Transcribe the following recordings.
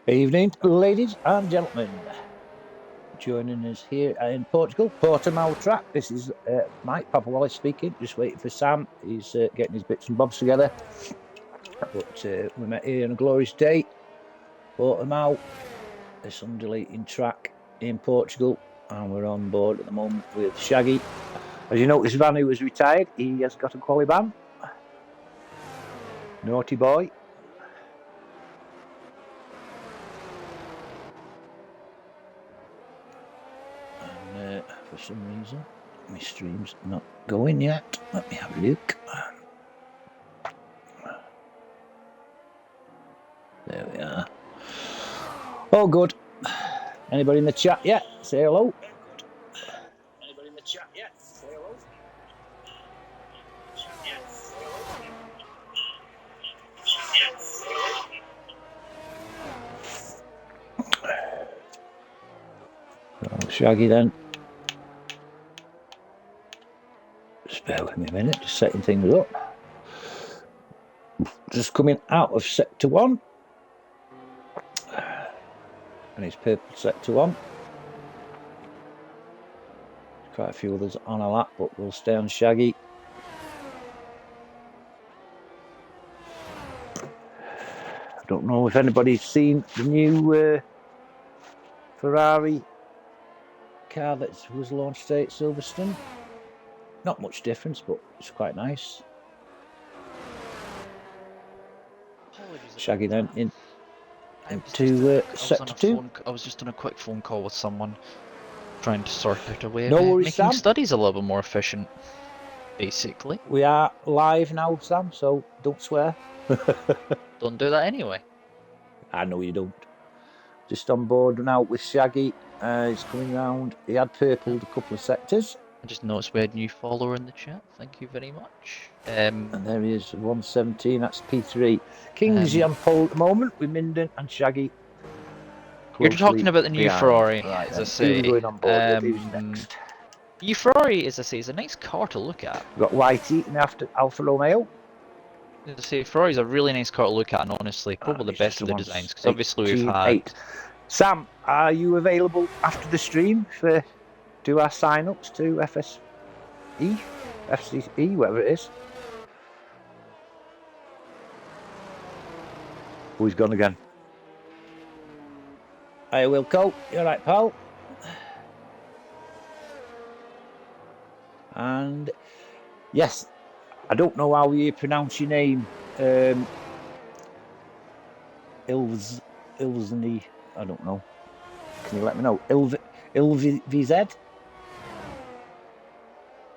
Evening, ladies and gentlemen. Joining us here in Portugal, Portimao track. This is Mike Papa Wallace speaking. Just waiting for Sam. He's getting his bits and bobs together. But we met here on a glorious day. Portimao, this undulating track in Portugal, and we're on board at the moment with Shaggy. As you notice, Vanu was retired. He has got a quali ban. Naughty boy. And for some reason, my stream's not going yet. Let me have a look. There we are. Oh, good. Anybody in the chat yet? Say hello. Anybody in the chat yet? Say hello. Oh, Shaggy then. Just bear with me a minute, just setting things up. Just coming out of sector 1. And it's purple sector 1. Quite a few others on a lap, but we'll stay on Shaggy. I don't know if anybody's seen the new Ferrari car that was launched today at Silverstone. Not much difference, but it's quite nice. Shaggy then into sector 2. I was just on a quick phone call with someone trying to sort out a way No of worries, making Sam. studies a little bit more efficient, basically. We are live now, Sam, so don't swear. Don't do that anyway. I know you don't. Just on board now with Shaggy. He's coming round. He had purpled a couple of sectors. I just noticed we had a new follower in the chat. Thank you very much. And there he is, 117. That's P3. Kingsley on pole at the moment with Minden and Shaggy. You're talking about the new Ferrari, right, as I say. Who are we going on board with? Who's next? New Ferrari, as I say, is a nice car to look at. We've got Whitey and after Alfa Romeo. As I say, Ferrari's a really nice car to look at, and honestly, probably the best of the designs, because obviously we've had... Sam, are you available after the stream to do our sign-ups to FCE, whatever it is? Oh, he's gone again. Hi, Wilco. You alright, pal? And yes, I don't know how you pronounce your name. Ilvzni, I don't know. Can you let me know? Ilvz?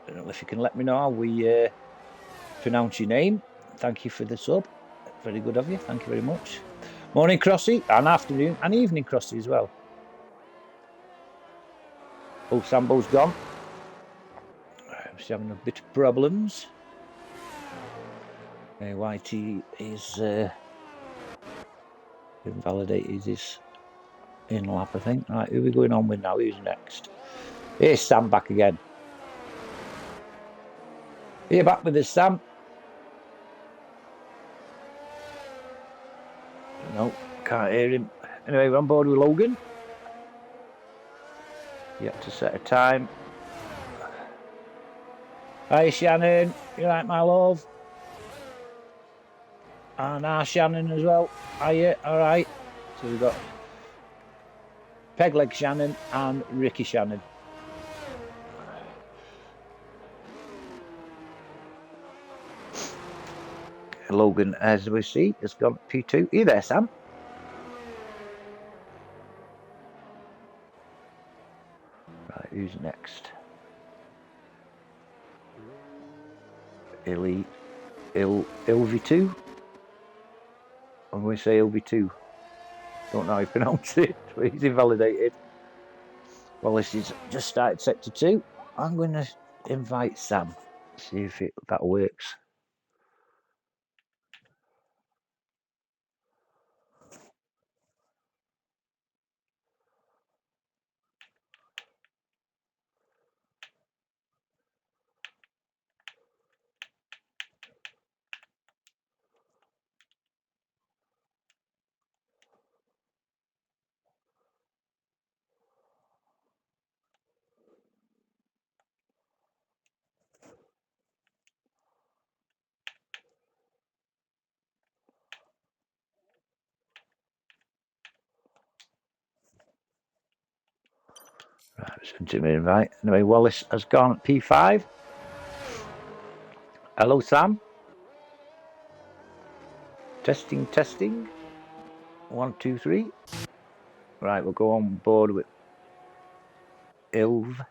I don't know if you can let me know how we pronounce your name. Thank you for the sub. Very good of you. Thank you very much. Morning, Crossy, and afternoon and evening, Crossy, as well. Oh, Sambo's gone. He's having a bit of problems. YT is invalidated his in lap, I think. Right, who are we going on with now? Who's next? Here's Sam back again. Are you back with us, Sam? No, can't hear him. Anyway, we're on board with Logan. Yet to set a time. Hi, Shannon. You right, my love? And our Shannon as well. Are you alright? So we've got Pegleg Shannon and Ricky Shannon. Logan, as we see, has gone P2. Are you there, Sam? Right, who's next? Ilv2? I'm going to say LV2. Don't know how you pronounce it, but he's invalidated. Well, this is just started sector 2. I'm going to invite Sam, see if that works. Right, sent him an invite. Anyway, Wallace has gone at P5. Hello, Sam. Testing, testing. 1, 2, 3. Right, we'll go on board with Ilv.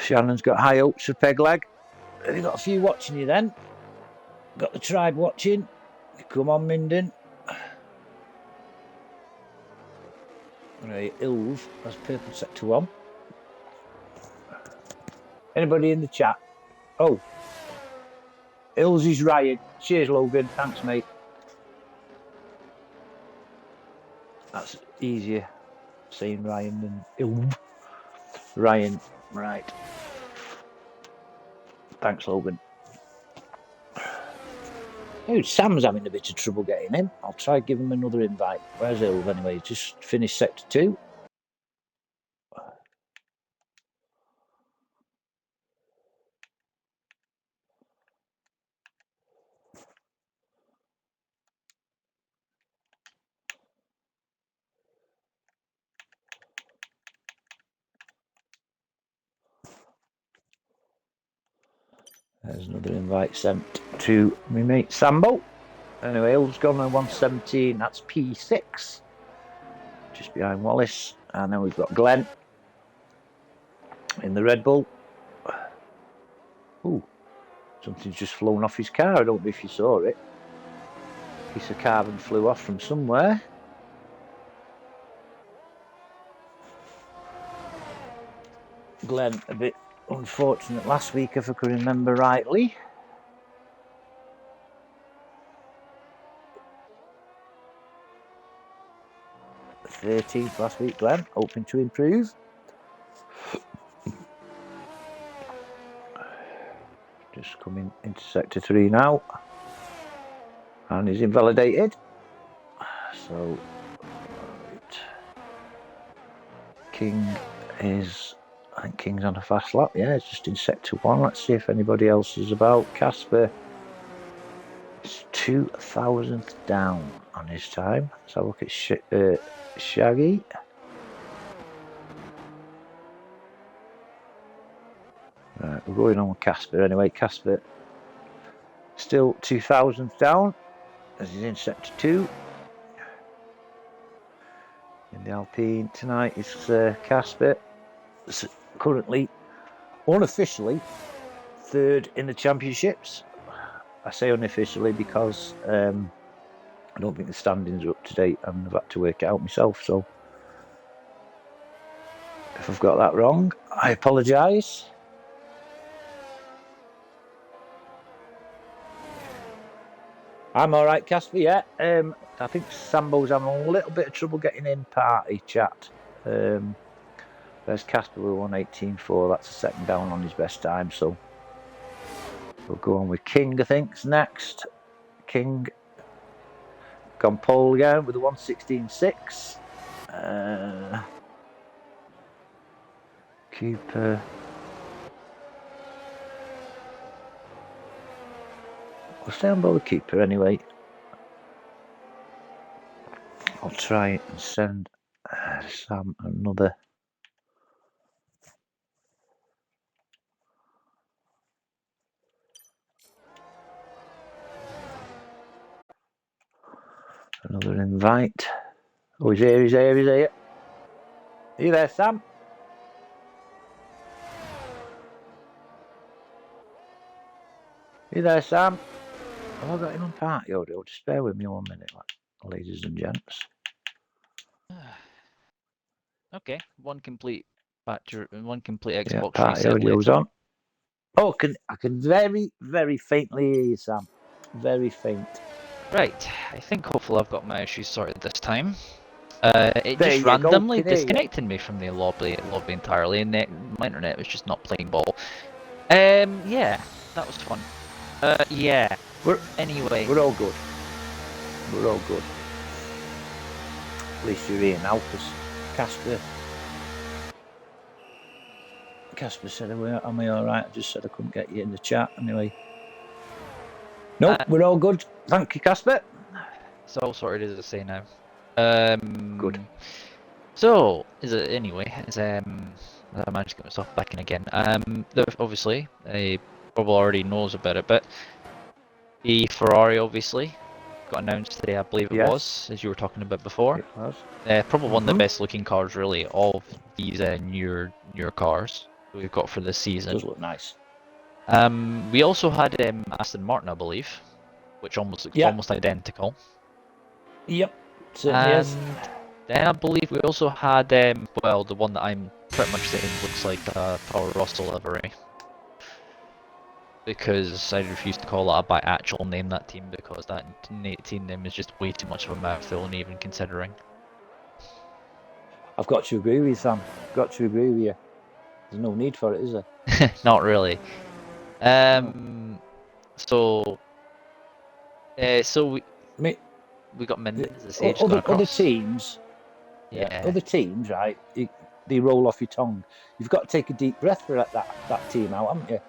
Shannon's got high hopes for Pegleg. Have you got a few watching you then? Got the tribe watching. Come on, Minden. Right, Ilv has purple sector 1. Anybody in the chat? Oh. Ilv's is Ryan. Cheers, Logan. Thanks, mate. That's easier saying Ryan than Ilv. Ryan, right. Thanks, Logan. Oh, Sam's having a bit of trouble getting in. I'll try give him another invite. Where's Ilv anyway? Just finished sector 2. There's another invite sent to my mate Sambo. Anyway, Ilv's gone on 117. That's P6. Just behind Wallace. And then we've got Glenn in the Red Bull. Ooh, something's just flown off his car. I don't know if you saw it. A piece of carbon flew off from somewhere. Glenn, a bit unfortunate last week, if I can remember rightly. The 13th last week, Glenn, hoping to improve. Just coming into sector 3 now. And he's invalidated. So, right. King is, I think King's on a fast lap. Yeah, it's just in sector 1. Let's see if anybody else is about. Casper is 2,000th down on his time. Let's have a look at Shaggy. Right, we're going on with Casper anyway. Casper still 2,000th down as he's in sector 2. In the Alpine tonight is Casper. Currently, unofficially, 3rd in the championships. I say unofficially because I don't think the standings are up to date and I've had to work it out myself. So if I've got that wrong, I apologise. I'm all right, Casper. Yeah, I think Sambo's having a little bit of trouble getting in party chat. There's Casper with 118.4. That's a second down on his best time. So we'll go on with King, I think, is next. King gone pole again with a 116.6. Cooper. We'll stay on board the keeper anyway. I'll try and send Sam another. Another invite. Oh, he's here, he's here, he's here. Are you there, Sam? Are you there, Sam? Have I got him on party audio? Just bear with me 1 minute, ladies and gents. Okay, one complete Xbox Yeah, party reset audio's later. on. Oh, I can very, very faintly hear you, Sam. Very faint. Right, I think hopefully I've got my issues sorted this time. It There just you go, randomly can hear you. disconnected me from the lobby entirely, and my internet was just not playing ball. Yeah, that was fun. Yeah. Anyway. We're all good. We're all good. At least you're here now, because Casper Casper said, am I all right? I just said I couldn't get you in the chat. Anyway. Nope, we're all good. Thank you, Casper. It's all sorted, as I say now. Good. So, anyway, I managed to get myself back in again. Obviously, probably already knows about it, but the Ferrari obviously got announced today, I believe it was, as you were talking about before. It was. Probably one of the best looking cars, really, of these newer cars that we've got for this season. Does look nice. We also had Aston Martin, I believe, which looks almost identical. Yep, certainly is. Then I believe we also had, well, the one that I'm pretty much saying looks like a Toro Rosso livery. Because I refuse to call that by actual name, that team, because that team name is just way too much of a mouthful, and even considering. I've got to agree with you, Sam. I've got to agree with you. There's no need for it, is there? Not really. So we got Mendes. Other teams, other teams, right? They roll off your tongue. You've got to take a deep breath for that team out, haven't you?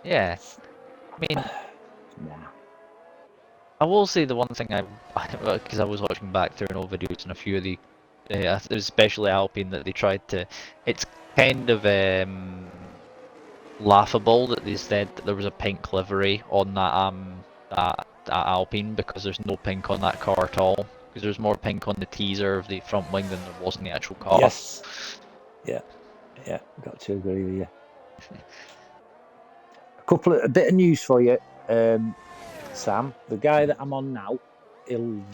Yeah. I mean, I will say the one thing because I was watching back through an old videos and a few of the, especially Alpine, that they tried to. It's kind of laughable that they said that there was a pink livery on that Alpine, because there's no pink on that car at all. Because there's more pink on the teaser of the front wing than there was in the actual car. Yes. Yeah. Got to agree with you. A bit of news for you, Sam. The guy that I'm on now, Ryan.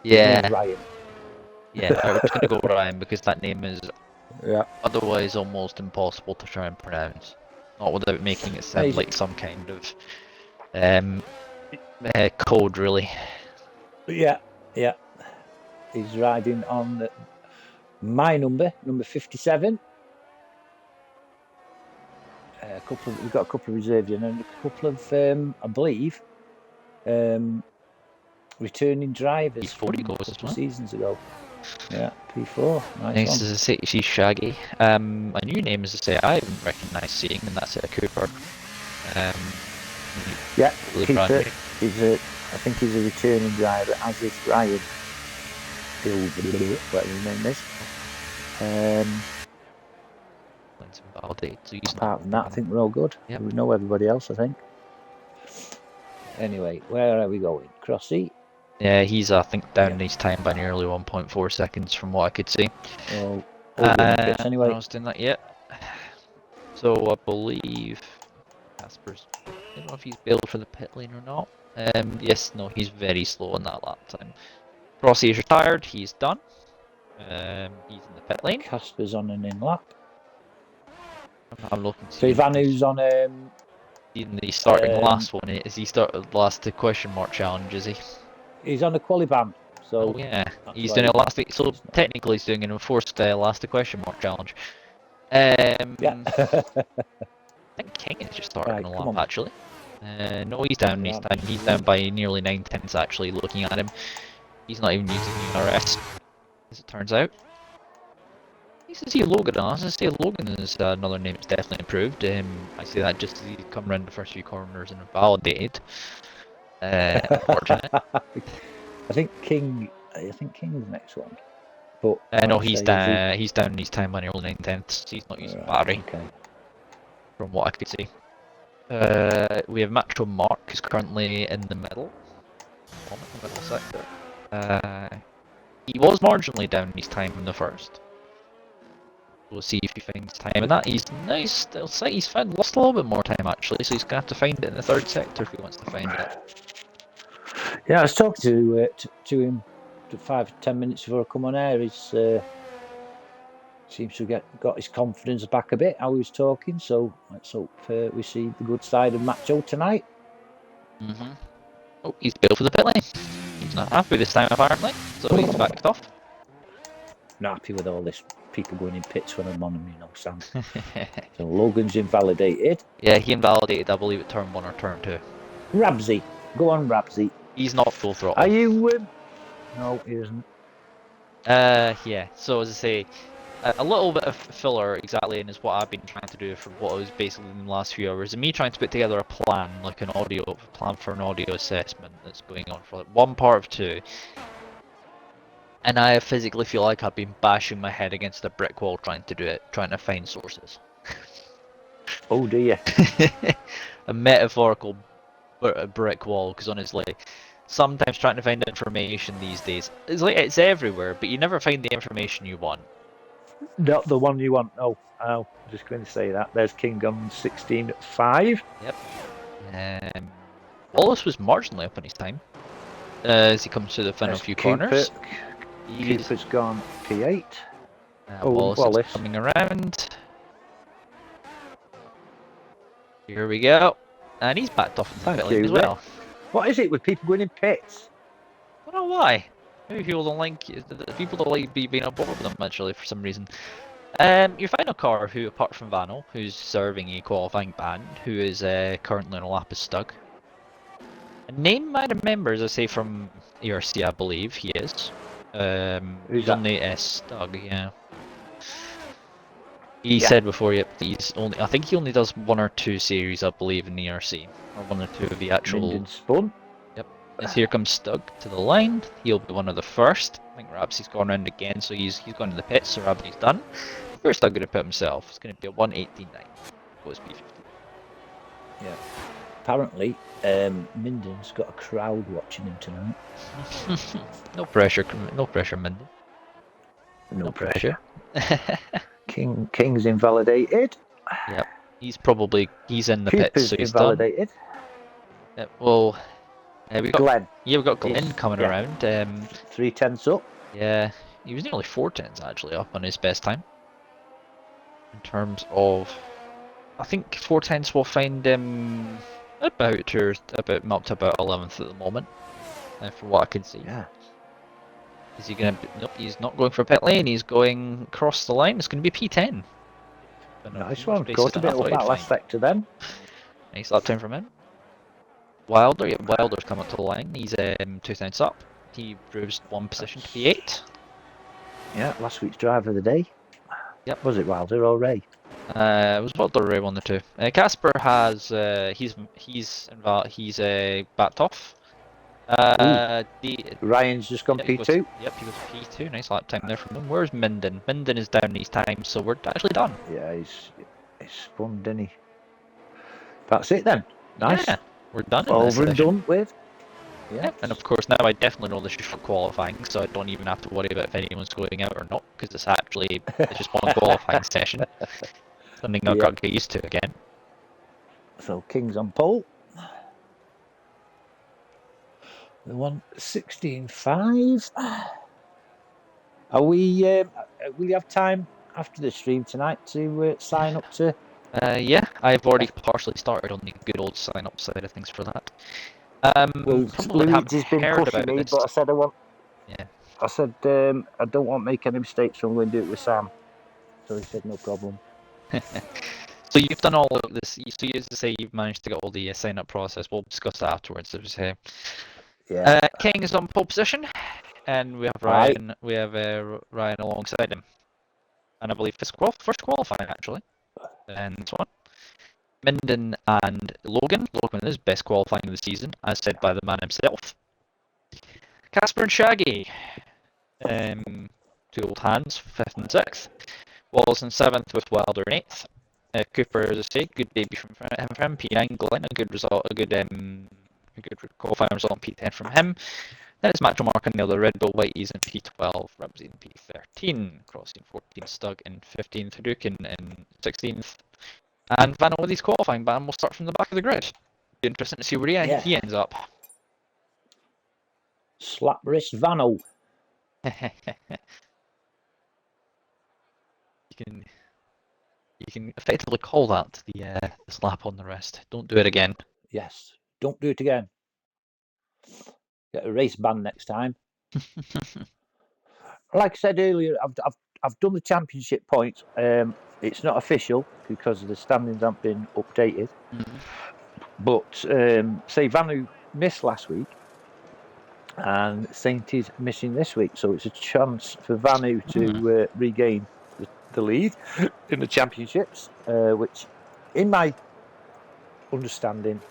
Yeah, I was going to go Ryan because that name is otherwise almost impossible to try and pronounce. Not without making it sound like some kind of code, really. Yeah. He's riding on my number 57. We've got a couple of reserves in, and a couple of, I believe, returning drivers from a couple of seasons ago. Yeah, P4. Nice to see Shaggy. A new name, as I say, I haven't recognised seeing, and that's Cooper. Cooper. I think he's a returning driver, as is Ryan. Whatever his name is. Apart from that, I think we're all good. Yep. We know everybody else, I think. Anyway, where are we going? Crossy? Yeah, he's, I think, down his time by nearly 1.4 seconds from what I could see. Oh, anyway. I was doing that yet. So I believe Casper's, I don't know if he's billed for the pit lane or not. Yes, no, he's very slow on that lap time. Crossy is retired, he's done. He's in the pit lane. Casper's on an in lap. I'm looking to see. So Vanu's on he's starting the last one. Is he started the last question mark challenge, is he? He's on the quali ban. So he's doing a last week, so technically he's doing an enforced last question mark challenge. I think King is just starting a lap actually. No, he's down. He's down by nearly 9/10 actually. Looking at him, he's not even using the RS, as it turns out. Nice to see Logan. I was going to say Logan is another name that's definitely improved. I say that just as he's come around the first few corners and validated. Unfortunate. I think King's the next one. But no, he's down. He's down in his time by nearly 9/10. He's not using battery. Okay. From what I could see. We have Macho Mark, who's currently in the middle sector. He was marginally down in his time in the first. We'll see if he finds time in that. He's nice. It'll say he's lost a little bit more time actually, so he's gonna have to find it in the third sector if he wants to find it. Yeah, I was talking to him 5-10 minutes before I come on air. He seems to have got his confidence back a bit. How he was talking, so let's hope we see the good side of Macho tonight. Oh, he's built for the pit lane. He's not happy this time apparently, so he's backed off. Not happy with all this people going in pits when I'm on them, Sam. So Logan's invalidated. Yeah, he invalidated, I believe, at turn 1 or turn 2. Rabsy. Go on, Rabsy. He's not full throttle. Are you... No, he isn't. Yeah, so as I say, a little bit of filler exactly, and is what I've been trying to do for what was basically in the last few hours, and me trying to put together a plan, like an audio plan for an audio assessment that's going on for like one part of two. And I physically feel like I've been bashing my head against a brick wall trying to do it, trying to find sources. Oh dear. A metaphorical brick wall, because honestly, sometimes trying to find information these days, it's everywhere, but you never find the information you want. Not the one you want. Oh, I'm just going to say that. There's King on 16.5. Yep. Wallace was marginally up on his time as he comes to the final few corners. Cooper's gone P8. Wallace is coming around. Here we go. And he's backed off in the pit lane as well. What is it with people going in pits? I don't know why. Maybe people don't like being on board with them actually for some reason. Your final car, who apart from Vano, who's serving a qualifying ban, who is currently on a lap, is Stug. A name I remember, as I say, from ERC, I believe he is. He's on the Stug, yeah. He said before, he's only. I think he only does 1 or 2 series, I believe, in the ERC, or 1 or 2 of the actual. Spun. Yep. As here comes Stug to the line. He'll be one of the first. I think Rabsy's gone round again, so he's gone to the pits. So Rabsy's done. Where's Stug going to put himself? It's going to be a 1:18.9. Goes P50. Yeah. Apparently, Minden's got a crowd watching him tonight. No pressure, Minden. No pressure. King's invalidated. Yep. He's in the Cooper's pits, so he's invalidated. done. Yep. Well, we've got Glenn. Yeah, we've got Glenn coming around. 3/10 up. Yeah, he was nearly 4/10 actually up on his best time. In terms of, I think 4/10 will find him about up to about 11th at the moment, from what I can see. Yeah. Is he gonna? Nope, he's not going for pit lane. He's going across the line. It's going to be P10. Nice one. Caught a bit of that last sector then. Nice lap time from him. Wilder's come up to the line. He's 2/10 up. He improves 1 position to P8. Yeah, last week's driver of the day. Yep. Was it Wilder or Ray? It was Wilder or Ray, 1 or 2. Casper has he's backed off. Ryan's just gone P2. Yep, he goes P2. Nice lap time there from him. Where's Minden? Minden is down these times, so we're actually done. Yeah, he's spun, didn't he? That's it then. Nice. Yeah, we're done. Over and done with. Yeah, and of course now I definitely know this is for qualifying, so I don't even have to worry about if anyone's going out or not, because it's just one qualifying session. Something I've got to get used to again. So King's on pole. The 1:16.5. Are we? Will you have time after the stream tonight to sign up to? Yeah, I've already partially started on the good old sign up side of things for that. Luigi's been pushing me, but I said I want. Yeah. I said I don't want to make any mistakes, so I'm going to do it with Sam. So he said no problem. So you've done all of this. So you used to say you've managed to get all the sign up process. We'll discuss that afterwards. As we say. Yeah. King is on pole position, and we have Ryan. Right. We have Ryan alongside him, and I believe first qualifying actually. And this one, Minden and Logan. Logan is best qualifying of the season, as said by the man himself. Casper and Shaggy, 2 old hands, 5th and 6th. Wallace in 7th with Wilder in 8th. Cooper, as I say, good debut from him. P9. Glenn, a good result, a good qualifying result on P10 from him. Then it's Macho Mark on the other, Red Bull Whiteys in P12, Ramsey in P13, Crossing 14th, Stug in 15th, Duke in 16th. And Van with his qualifying ban will start from the back of the grid. Be interesting to see where he ends up. Slap wrist Vano. You can effectively call that the slap on the wrist. Don't do it again. Yes, don't do it again. Get a race ban next time. Like I said earlier, I've done the championship points. It's not official because the standings haven't been updated. But say Vanu missed last week, and Saint is missing this week, so it's a chance for Vanu to regain the lead in the championships, which, in my understanding,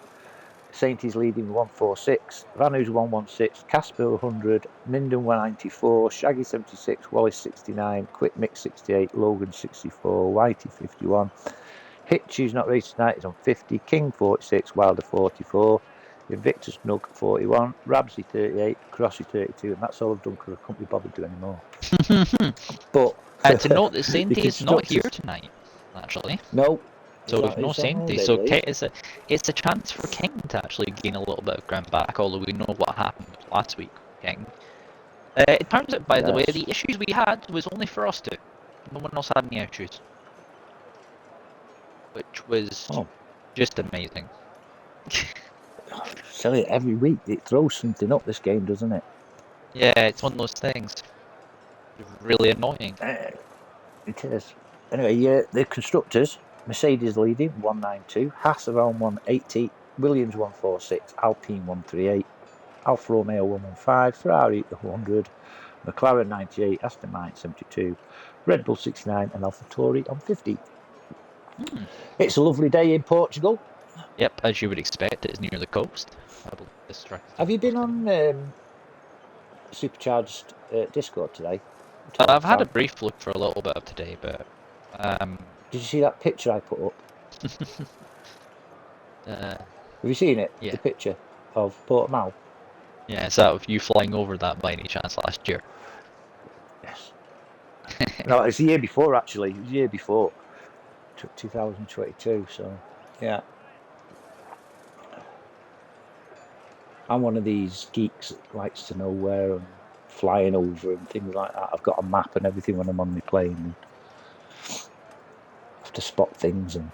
Saint is leading 146, Vanu's 116, Casper 100, Minden 194, Shaggy 76, Wallace 69, Quick Mix 68, Logan 64, Whitey 51, Hitch, who's not racing tonight, is on 50, King 46, Wilder 44, Invictus Nug 41, Rabsy 38, Crossy 32, and that's all I've done because I couldn't be bothered to do anymore. But to note that Sainty is not here constructors- tonight, actually. No. So there's no He's on Sainty. holiday, So Lee. it's a chance for King to actually gain a little bit of ground back, although we know what happened last week with King. It turns out, by the way, Yes. the issues we had was only for us two. No one else had any issues. Which was Oh. just amazing. Tell you, every week it throws something up, this game, doesn't it? Yeah, it's one of those things. It's really annoying. It is. Anyway, the constructors, Mercedes leading 192, Haas around 180, Williams 146, Alpine 138, Alfa Romeo 115, Ferrari 100, McLaren 98, Aston Martin 72, Red Bull 69, and AlphaTauri on 50. It's a lovely day in Portugal. Yep, as you would expect, it's near the coast. Have you been on Supercharged Discord today? I've had a brief look for a little bit of today, but did you see that picture I put up? Have you seen it? Yeah. The picture of Portimao? Yeah, is that of you flying over that by any chance last year? Yes. No, it's the year before, actually. It was the year before. 2022, so yeah. I'm one of these geeks that likes to know where I'm flying over and things like that. I've got a map and everything when I'm on my plane. And I have to spot things. And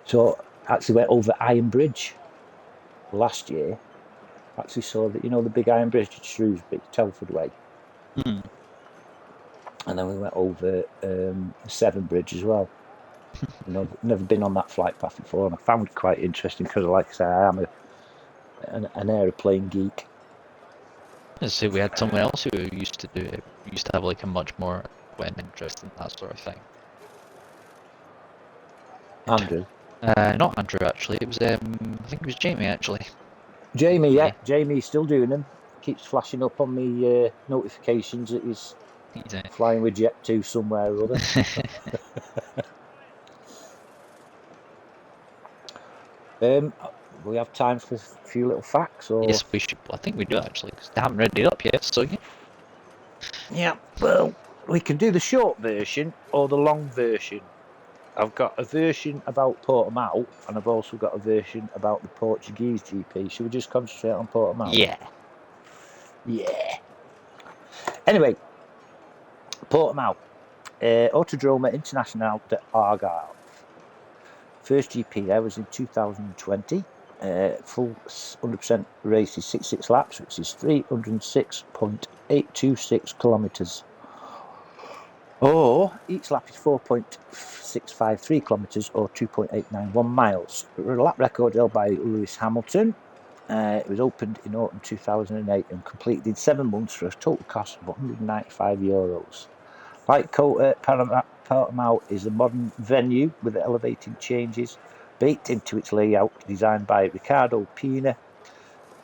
so I actually went over Iron Bridge last year. Actually saw that, the big Iron Bridge at Shrewsbury, Telford Way. And then we went over Severn Bridge as well. Never been on that flight path before, and I found it quite interesting because, like I say, I am an aeroplane geek. Let's say we had someone else who used to do it. Used to have like a much more interest in that sort of thing. Andrew? Not Andrew actually. It was I think it was Jamie actually. Jamie, yeah. Jamie's still doing them. Keeps flashing up on me notifications that he's flying with Jet 2 somewhere or other. We have time for a few little facts, or yes, we should. I think we do actually, because they haven't read it up yet. So yeah. Yeah, well, we can do the short version or the long version. I've got a version about Portimao, and I've also got a version about the Portuguese GP. Should we just concentrate on Portimao? Yeah. Anyway, Portimao, Autodrome Internacional de Argyle. First GP there was in 2020. Full 100% race is 66 laps, which is 306.826 kilometres. Or each lap is 4.653 kilometres or 2.891 miles. A lap record held by Lewis Hamilton. It was opened in autumn 2008 and completed in 7 months for a total cost of €195. Like Kota, Portimao is a modern venue with elevating changes baked into its layout, designed by Ricardo Pina,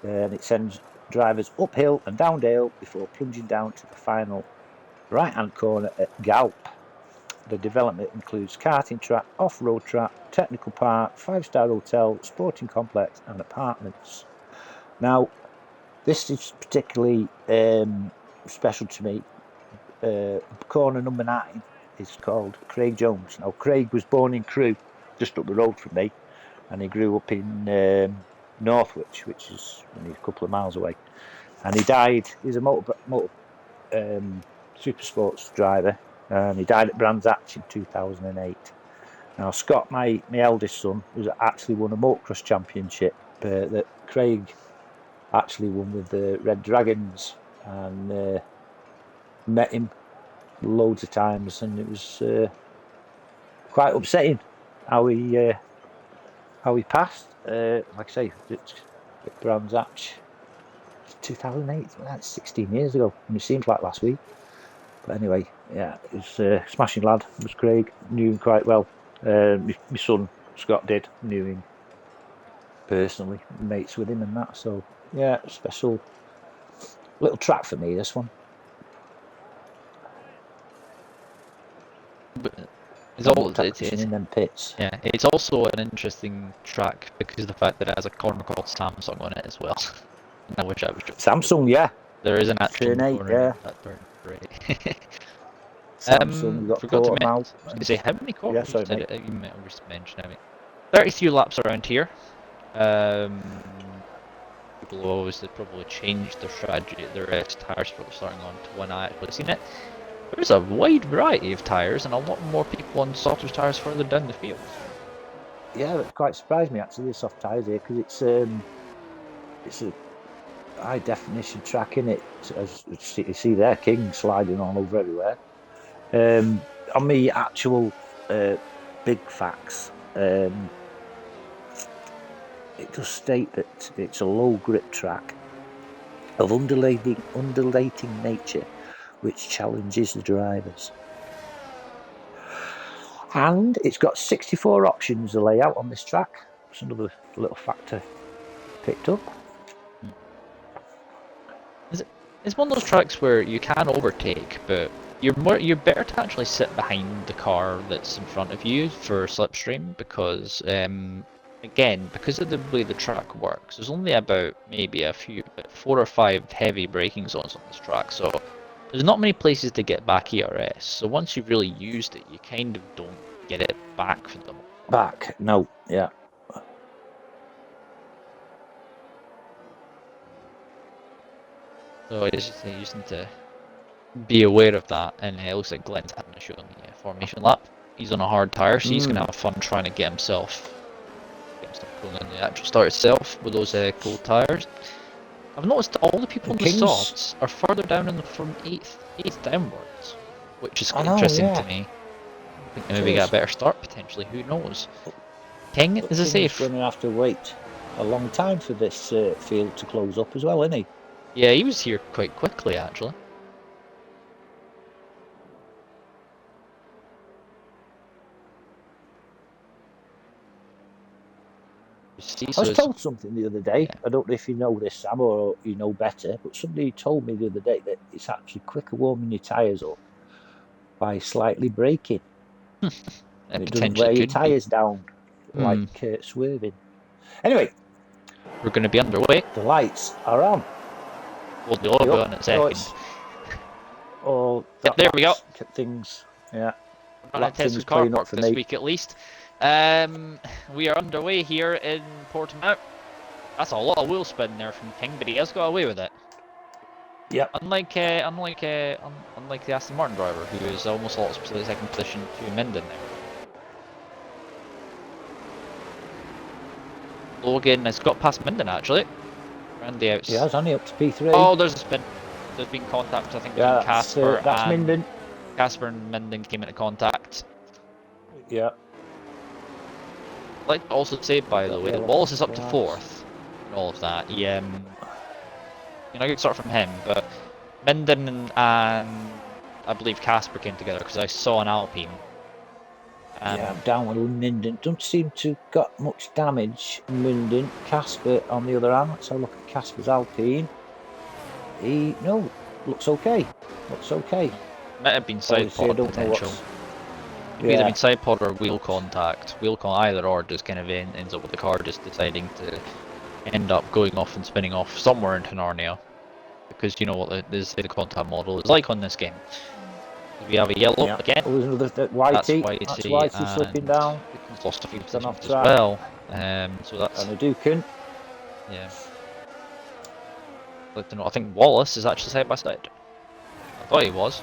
and it sends drivers uphill and downhill before plunging down to the final right-hand corner at Galp. The development includes karting track, off-road track, technical park, 5-star hotel, sporting complex and apartments. Now, this is particularly special to me. Corner number 9 is called Craig Jones. Now, Craig was born in Crewe, just up the road from me, and he grew up in Northwich, which is only a couple of miles away. And he died. He's a super sports driver, and he died at Brands Hatch in 2008. Now, Scott, my eldest son, was actually won a motocross championship that Craig actually won with the Red Dragons, and met him loads of times, and it was quite upsetting how he passed. Like I say, at Brands Hatch, 2008. That's 16 years ago, and it seems like last week. But anyway, yeah, he's a smashing lad. Was Craig, knew him quite well. My son Scott did, knew him personally, mates with him and that. So yeah, special little track for me, this one. But it's in them pits. Yeah, it's also an interesting track because of the fact that it has a corner called Samsung on it as well. I wish I was Samsung, yeah. There is an actual Turn 8, corner. yeah. That turn great. Samsung, you got forgot to Portimao. I was going to say, how many corners sorry, did mate. it? You might have just mentioned, I mean, 33 laps around here. People have always probably changed their strategy, their tyres for starting on to when I actually seen it. There's a wide variety of tyres and a lot more people on softer tyres further down the field. Yeah, it quite surprised me actually, the soft tyres here, because it's a high definition track in it. As you see there, King sliding all over everywhere. On the actual big facts, it does state that it's a low grip track of undulating nature, which challenges the drivers. And it's got 64 options to lay out on this track. That's another little factor picked up. It's one of those tracks where you can overtake, but you're better to actually sit behind the car that's in front of you for slipstream because again, because of the way the track works, there's only about maybe 4 or 5 heavy braking zones on this track, so there's not many places to get back ERS. So once you've really used it, you kind of don't get it back for them. Back, no, yeah. So you just need to be aware of that, and it looks like Glenn's having a shoot on the formation lap. He's on a hard tyre, so he's going to have fun trying to get himself going in the actual start itself with those cold tyres. I've noticed all the people on the softs are further down from 8th downwards, which is quite interesting to me. I think maybe get a better start potentially, who knows. King is a safe. He's going to have to wait a long time for this field to close up as well, isn't he? Yeah, he was here quite quickly actually. I was told something the other day. Yeah. I don't know if you know this, Sam, or you know better, but somebody told me the other day that it's actually quicker warming your tyres up by slightly braking. And it doesn't wear your tyres down like swerving. Anyway, we're going to be underway. The lights are on. Well, they'll be on in a second. There we go. Things, yeah. We're not in Tesla's car park this week at least. We are underway here in Portimao. That's a lot of wheel spin there from King, but he has got away with it. Yeah. Unlike the Aston Martin driver, who is almost lost to the second position to Minden there. Logan has got past Minden actually. Around the outs. Yeah, it's only up to P3. Oh, there's a spin. There's been contact, I think, between Casper that's Minden. Casper and Minden came into contact. Yeah. I'd like to also say, by the way, that Wallace is up to 4th and all of that. He, I could start from him, but Minden and I believe Casper came together because I saw an Alpine. Yeah, down with Minden. Don't seem to got much damage. Minden. Casper, on the other hand, let's have a look at Casper's Alpine. Looks okay. Looks okay. Might have been side pod potential. It'd either been side pod or wheel contact. Either or just kind of ends up with the car just deciding to end up going off and spinning off somewhere into Narnia. Because you know what the contact model is like on this game. We have a yellow again. Oh, there's another Whitey. That's Whitey slipping down. He's lost a few positions as well. So that's. And a Dukin. Yeah. I'd like to know. I think Wallace is actually side by side. I thought he was.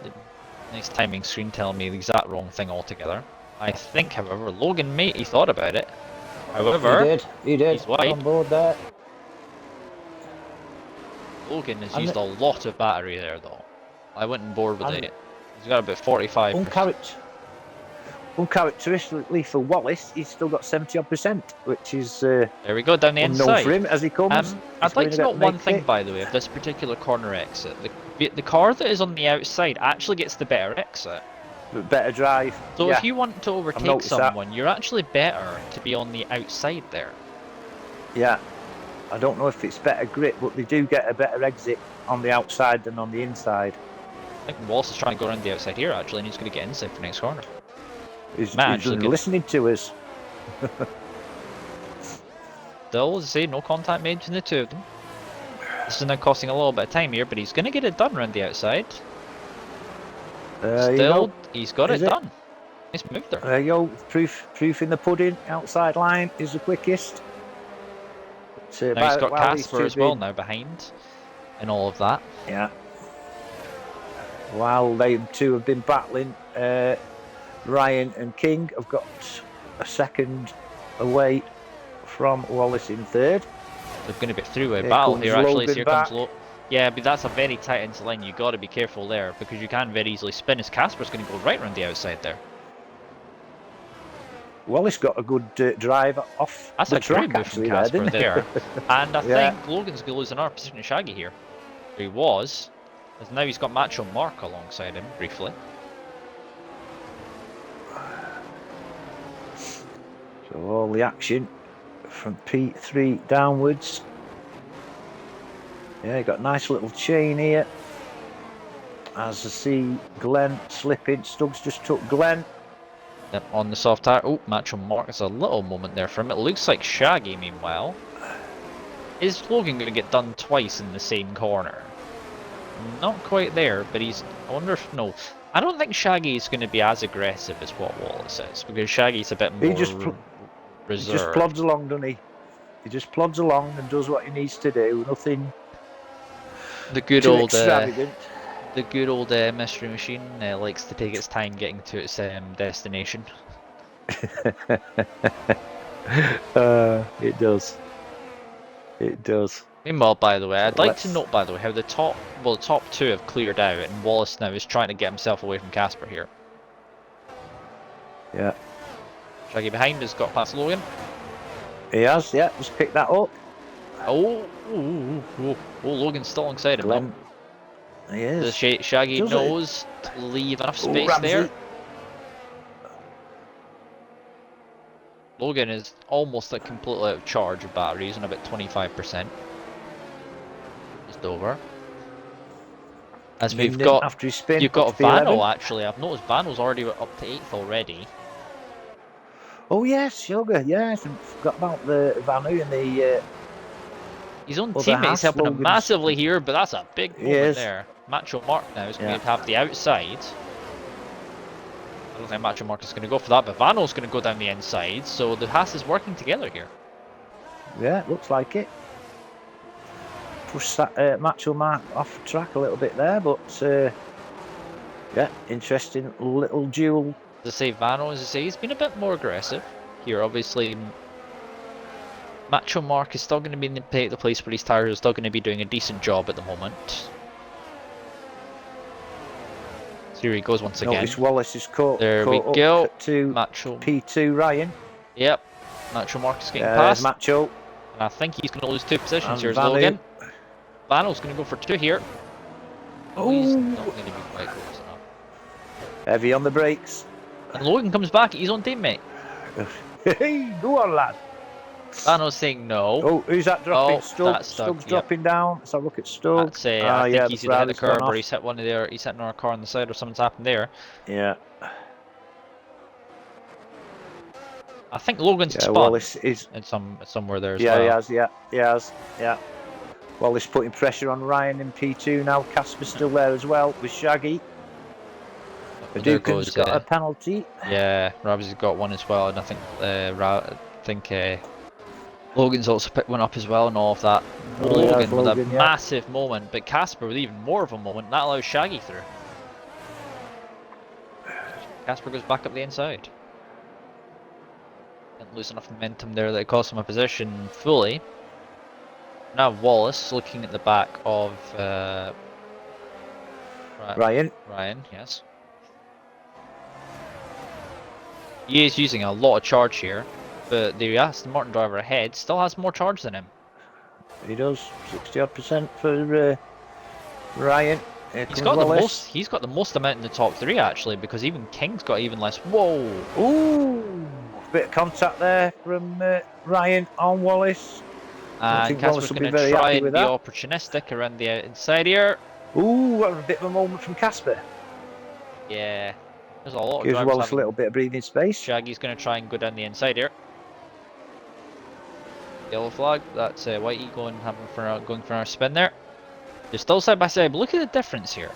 The nice timing screen telling me the exact wrong thing altogether. I think, however, Logan he thought about it. However, he did. He's wide. On board there. Logan has used a lot of battery there, though. I went on board with it. He's got about 45. Uncharacteristically for Wallace, he's still got 70%, which is there we go down the inside for him as he comes. I'd like to note one thing, by the way, of this particular corner exit. The car that is on the outside actually gets the better exit. Better drive. So yeah. if you want to overtake noticed that. someone, you're actually better to be on the outside there. Yeah. I don't know if it's better grip, but they do get a better exit on the outside than on the inside. I think Wallace is trying to go around the outside here actually, and he's going to get inside for next corner. He's actually listening to us. Still, as I say, no contact made between the two of them. This is now costing a little bit of time here, but he's going to get it done around the outside. Still, he's got it done. Nice move there. There you go. Proof in the pudding. Outside line is the quickest. Now he's got Casper as well now behind, and all of that. Yeah. While they two have been battling, Ryan and King have got a second away from Wallace in third. They're going to be a three-way battle here actually. So here back. comes Logan. Yeah, but that's a very tight into line. You got to be careful there because you can very easily spin. As Casper's going to go right around the outside there. Wallace got a good drive off That's the a track great move from Casper there. And I think Logan's going to lose another position to Shaggy here. He was. As now he's got Macho Mark alongside him briefly. So all the action from P3 downwards. Yeah, you got a nice little chain here. As I see Glenn slipping, Stubbs just took Glenn. Yep, on the soft tire. Oh, Macho Mark, there's a little moment there for him. It looks like Shaggy, meanwhile. Is Logan going to get done twice in the same corner? Not quite there, but he's... I wonder if... No. I don't think Shaggy is going to be as aggressive as what Wallace is, because Shaggy's a bit more reserved. He just plods along, doesn't he? He just plods along and does what he needs to do. Nothing too extravagant. The good old mystery machine likes to take its time getting to its destination. It does. It does. Meanwhile, by the way, I'd like to note, by the way, how the top two have cleared out, and Wallace now is trying to get himself away from Casper here. Yeah. Shaggy behind has got past Logan. He has, yeah. Just picked that up. Oh, Logan's still alongside him. Glenn. He is. Shaggy knows to leave enough space there. Logan is almost completely out of charge of batteries and about 25%. Just over. As we've got, after his spin, you've got Vano actually. I've noticed Vano's already up to 8th already. Oh yes, Sugar. Yes, I forgot about the Vano and the. His own teammates helping him massively here, but that's a big moment there. Macho Mark now is going to have the outside. I don't think Macho Mark is going to go for that, but Vano's going to go down the inside, so the Haas is working together here. Yeah, looks like it. Push that Macho Mark off track a little bit there, but yeah, interesting little duel. As I say, Vano, as I say, he's been a bit more aggressive here. Obviously, Macho Mark is still going to be in the place where his tires are still going to be doing a decent job at the moment. So here he goes once again. Notice Wallace is caught. There we go. To Macho P2 Ryan. Yep. Macho Mark is getting past. Macho. And I think he's going to lose 2 positions And here as Logan. Vano's going to go for 2 here. Oh, he's not going to be quite close enough. Heavy on the brakes. And Logan comes back at his own teammate. Hey, go on, lad. Vano's saying no. Oh, who's that dropping? Stubbs dropping down. Let's have a look at Stubbs. I think he's either hit the curb or he's hit one of their. He's hitting our car on the side or something's happened there. Yeah. I think Logan's spun. Wallace is somewhere there as well. He has. Wallace putting pressure on Ryan in P2 now. Casper's still there as well with Shaggy. Duke's got a penalty. Yeah, Rabs got one as well, and I think Logan's also picked one up as well, and all of that. Logan with a massive moment, but Casper with even more of a moment. That allows Shaggy through. Casper goes back up the inside. Didn't lose enough momentum there that it cost him a position fully. Now Wallace looking at the back of Ryan. Ryan, yes. He is using a lot of charge here, but the Aston Martin driver ahead still has more charge than him. He does, 60% for Ryan. Here He's comes got the Wallace. most. He's got the most amount in the top 3 actually, because even King's got even less. Whoa! Ooh, bit of contact there from Ryan on Wallace. I And think Wallace Casper's will going be to very try happy and with be that. opportunistic around the inside here. Ooh, that was a bit of a moment from Casper. Yeah, there's a lot of Gives drivers Wallace a having. little bit of breathing space. Shaggy's going to try and go down the inside here. Yellow flag. That's Whitey going for our spin there. They're still side by side, but look at the difference here.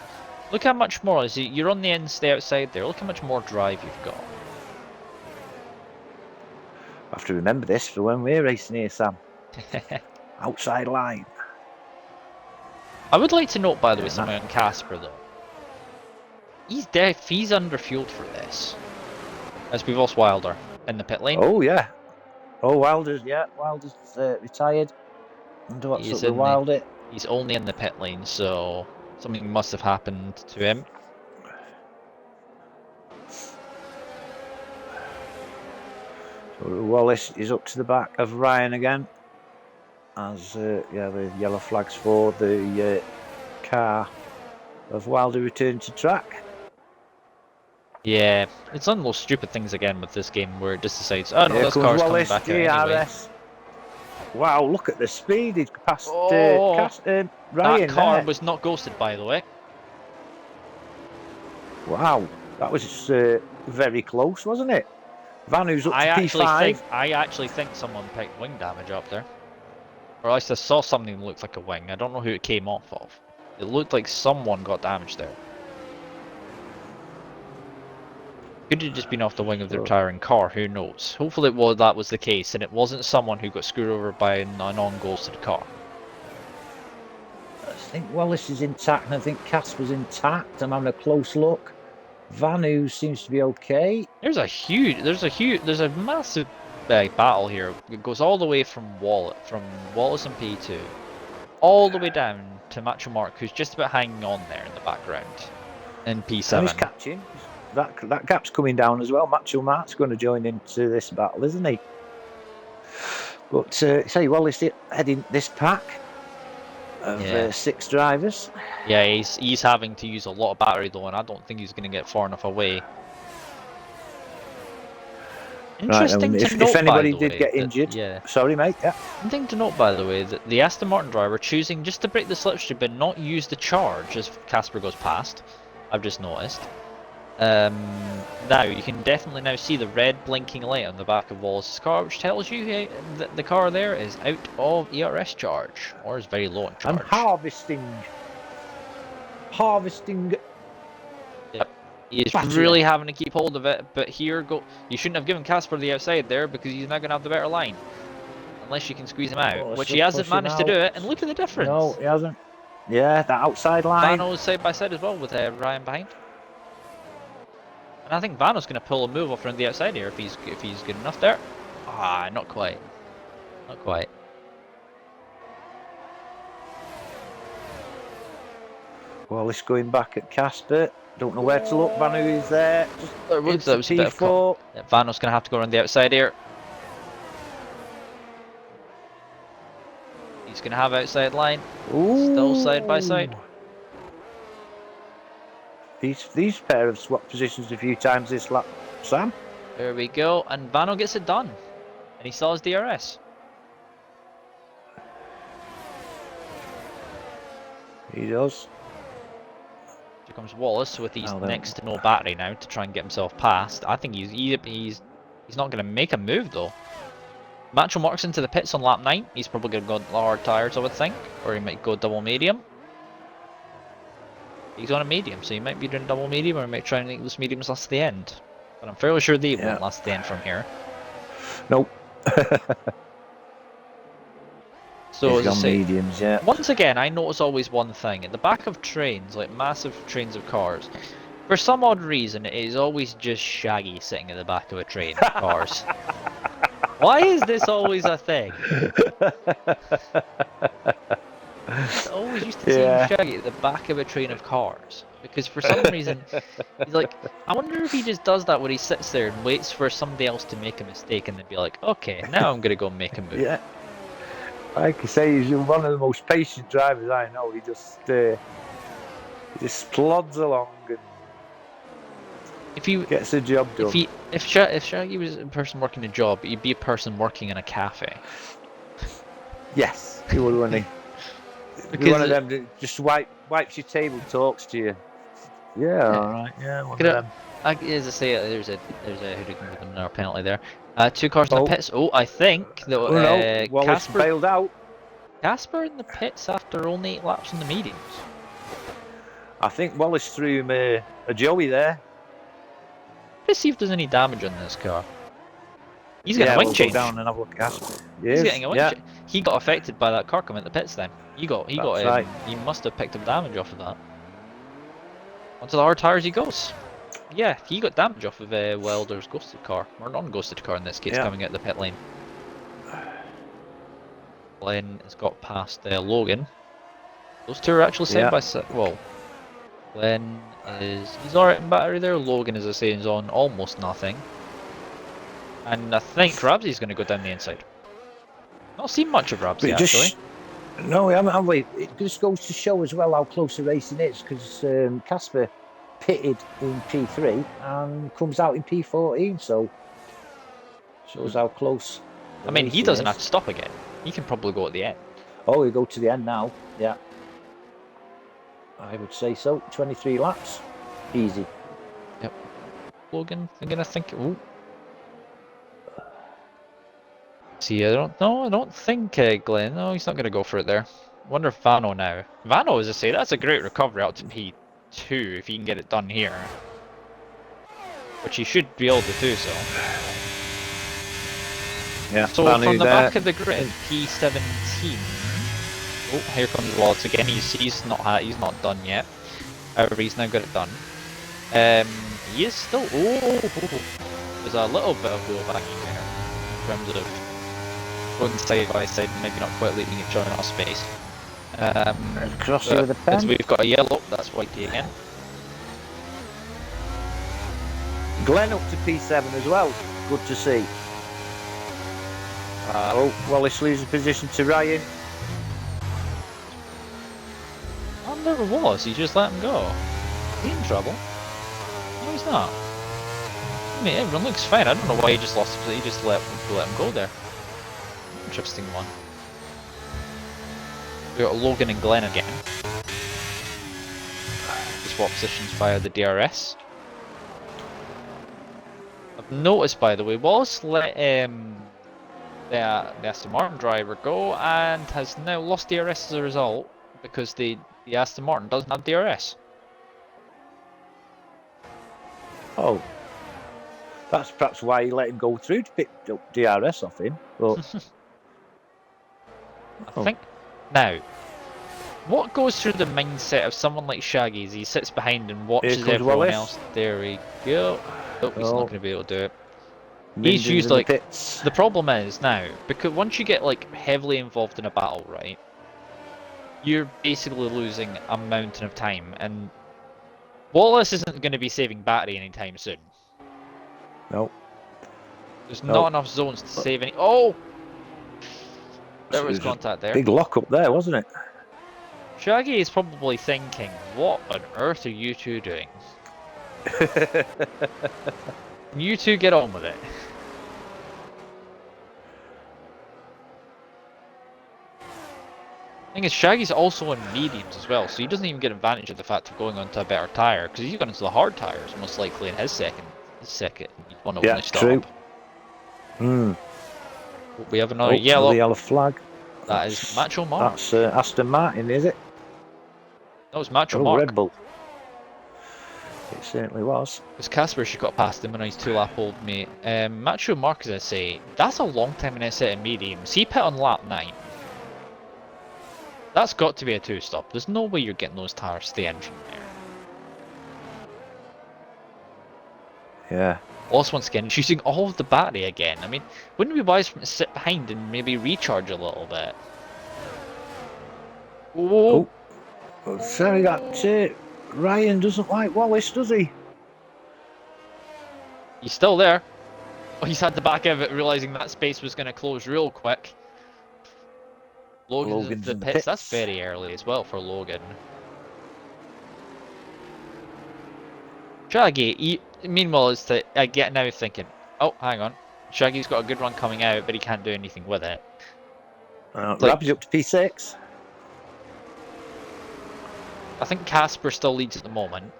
Look how much more. You're on the inside, outside there. Look how much more drive you've got. I have to remember this for when we're racing here, Sam. Outside line. I would like to note, by the way, Yeah, something on Casper though. He's deaf. He's underfueled for this. As we've lost Wilder in the pit lane. Oh yeah. Oh, Wilder's retired. I wonder what's up with Wilder. He's only in the pit lane, so something must have happened to him. So Wallace is up to the back of Ryan again. As the yellow flags for the car of Wilder return to track. Yeah, it's one of those stupid things again with this game where it just decides, oh no, Here this comes car's Wallace, coming back out anyway. Wow, look at the speed he's passed Ryan. That car there. was not ghosted, by the way. Wow, that was very close, wasn't it? Vanu's up to P5. I actually think someone picked wing damage up there. Or at least I saw something that looked like a wing. I don't know who it came off of. It looked like someone got damaged there. Could have just been off the wing of the retiring car, who knows. Hopefully that was the case and it wasn't someone who got screwed over by a non-ghosted car. I think Wallace is intact and I think Casper's intact. I'm having a close look. Vanu seems to be okay. There's a massive battle here. It goes all the way from Wallace and P2, all the way down to Macho Mark, who's just about hanging on there in the background, in P7. And he's catching. That gap's coming down as well. Macho Mark's going to join into this battle, isn't he? But say Wallace heading this pack of 6 drivers. Yeah, he's having to use a lot of battery though, and I don't think he's going to get far enough away. Interesting to note, if anybody by the did way, get injured, sorry mate. Yeah. One thing to note, by the way, that the Aston Martin driver choosing just to break the slipstream but not use the charge as Casper goes past. I've just noticed. Now you can definitely now see the red blinking light on the back of Wallace's car, which tells you that the car there is out of ERS charge or is very low in charge. And harvesting. Yep, he's really having to keep hold of it. But you shouldn't have given Casper the outside there because he's now going to have the better line, unless you can squeeze him out, which he hasn't managed to do it. And look at the difference. No, he hasn't. Yeah, that outside line. Vano's side by side as well with Ryan behind. And I think Vano's going to pull a move off around the outside here if he's good enough there. Ah, not quite. Not quite. Wallace going back at Casper. Don't know where to look. Vanu is there. That was a bit of Vano's going to have to go around the outside here. He's going to have outside line. Ooh. Still side by side. These pair have swapped positions a few times this lap, Sam. There we go, and Vano gets it done. And he still has DRS. He does. Here comes Wallace with his next to no battery now to try and get himself past. I think he's not going to make a move though. Macho Mark's into the pits on lap 9. He's probably going to go hard tyres, I would think, or he might go double medium. He's on a medium, so he might be doing double medium, or he might try and make those mediums last to the end. But I'm fairly sure they won't last to the end from here. Nope. So as I say, mediums, yeah. Once again, I notice always one thing. At the back of trains, like massive trains of cars, for some odd reason, it is always just Shaggy sitting at the back of a train of cars. Why is this always a thing? I always used to see Shaggy at the back of a train of cars. Because for some reason, he's like, I wonder if he just does that when he sits there and waits for somebody else to make a mistake and then be like, okay, now I'm going to go make a move. Yeah. Like I say, he's one of the most patient drivers I know. He just He just plods along and If you gets the job done. if Shaggy was a person working a job, he'd be a person working in a cafe. Yes, he would, wouldn't he? Be one of them that just wipes your table, talks to you. Yeah, all right. Yeah, one of them. As I say, there's a hooligan with another penalty there. 2 cars in Oh. the pits. Oh, I think that Oh no, Wallace bailed out. Casper in the pits after only 8 laps on the mediums. I think Wallace threw him a Joey there. Let's see if there's any damage on this car. He's getting a wing change. Go down and have a look at Casper. He's getting a wing change. He got affected by that car coming at the pits then. He got right. He must have picked up damage off of that. Onto the hard tyres he goes. Yeah, he got damage off of Wilder's ghosted car. Or non-ghosted car in this case, coming out the pit lane. Glenn has got past Logan. Those two are actually side by side. Well, Glenn he's alright in battery there. Logan, as I say, is on almost nothing. And I think Rabsy's going to go down the inside. Not seen much of Rabsy actually. No, we haven't, have we? It just goes to show as well how close the racing is, because Casper pitted in P3 and comes out in P14, so shows how close. I mean, he doesn't have to stop again. He can probably go at the end. Oh, we go to the end now. Yeah, I would say so. 23 laps, easy. Yep. Logan, I'm gonna think. Ooh. See, I don't think Glenn. No, he's not gonna go for it there. Wonder if Vano now. Vano, as I say, that's a great recovery out to P2 if he can get it done here, which he should be able to do so. Yeah. So from the back of the grid, P17. Oh, here comes Wallace again. He's not done yet. However, he's now got it done. He is still. There's a little bit of wheel banging there in terms of going side by side, and maybe not quite leaving each other enough space. Crossy with the pen. As we've got a yellow, that's Whitey again. Glenn up to P7 as well. Good to see. Wallace loses position to Ryan. Oh, never was. He just let him go. Is he in trouble? No, he's not. I mean, everyone looks fine. I don't know why he just lost. He just let him go there. Interesting one. We got Logan and Glenn again. Swap positions via the DRS. I've noticed, by the way, Wallace let the Aston Martin driver go and has now lost DRS as a result because the Aston Martin doesn't have DRS. Oh, that's perhaps why he let him go through to pick up DRS off him. But I think now, what goes through the mindset of someone like Shaggy as he sits behind and watches everyone Wallace. else? There we go. Oh, he's not going to be able to do it. He's He's used like the problem is now, because once you get like heavily involved in a battle, right, you're basically losing a mountain of time, and Wallace isn't going to be saving battery anytime soon. No. There's not enough zones to save any. Oh, there was contact there. Big lock up there, wasn't it? Shaggy is probably thinking, "What on earth are you two doing? You two get on with it." Thing is, Shaggy's also on mediums as well, so he doesn't even get advantage of the fact of going onto a better tyre, because he's gone into the hard tyres most likely in his second one of only stop. True. Mm. We have another yellow. The yellow flag. That is Macho Mark. That's Aston Martin, is it? That was Macho Mark. Red Bull. It certainly was. Because Casper should got past him when he's 2-lap old, mate. Macho Mark, as I say, that's a long time in a set of mediums. He pit on lap 9. That's got to be a 2-stop. There's no way you're getting those tyres to the engine there. Yeah. Also, once again, he's using all of the battery again. I mean, wouldn't it be wise for him to sit behind and maybe recharge a little bit? Oh. Sorry, that Ryan doesn't like Wallace, does he? He's still there. Oh, he's had the back of it, realising that space was going to close real quick. Logan's in the pits. That's very early as well for Logan. Shaggy, meanwhile, is that I get now thinking, oh, hang on, Shaggy's got a good run coming out, but he can't do anything with it. Rabs up to P6. I think Casper still leads at the moment,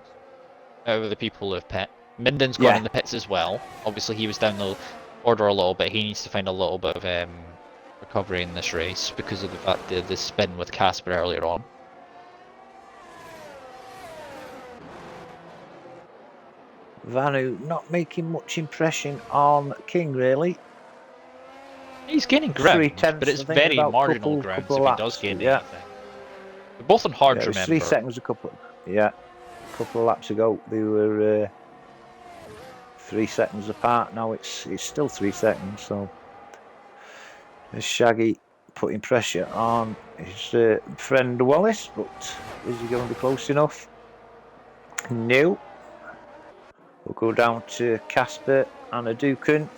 out of the people who have pit. Minden's gone in the pits as well. Obviously, he was down the order a little bit. He needs to find a little bit of recovery in this race because of the fact that the spin with Casper earlier on. Vanu not making much impression on King, really. He's gaining ground, 3/10, but it's I think, very about marginal ground if he laps. does gain anything. They're both on hard to remember. 3 seconds a couple of laps ago. They were 3 seconds apart. Now it's still 3 seconds. So there's Shaggy putting pressure on his friend Wallace, but is he going to be close enough? No. We'll go down to Casper and Adukan.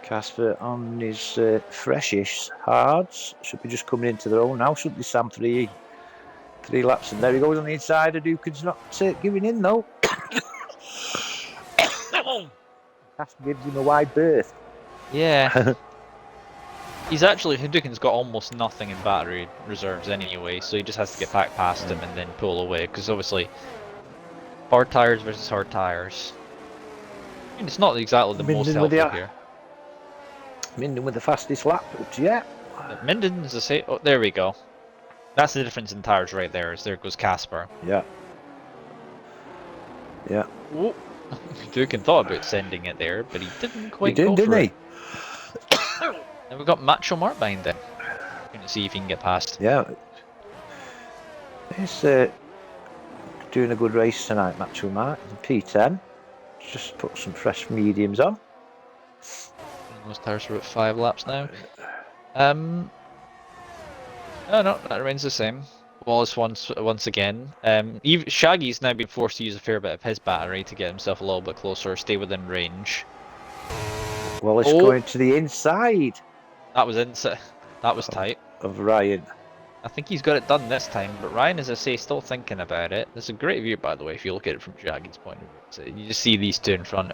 Casper on his freshish hards. Should be just coming into their own now, shouldn't they, Sam? 3 laps, and there he goes on the inside. Adukan's not giving in, though. Casper gives him a wide berth. Yeah. Adukan's got almost nothing in battery reserves anyway, so he just has to get back past him and then pull away, because obviously hard tires versus hard tires. I mean, it's not exactly the most helpful here. Minden with the fastest lap, but yeah. Minden is the same. Oh, there we go. That's the difference in tires right there. Is there goes Casper. Yeah. Yeah. Dukin thought about sending it there, but he didn't quite go for it. And we've got Macho Mark behind him. Going to see if he can get past. Yeah. He's doing a good race tonight, Macho Mark. P10. Just put some fresh mediums on. Those tires are at 5 laps now. No, that remains the same. Wallace once again. Shaggy's now been forced to use a fair bit of his battery to get himself a little bit closer, stay within range. Wallace going to the inside. That was inside. That was tight. Of Ryan. I think he's got it done this time, but Ryan, as I say, still thinking about it. There's a great view, by the way, if you look at it from Shaggy's point of view. So you just see these two in front.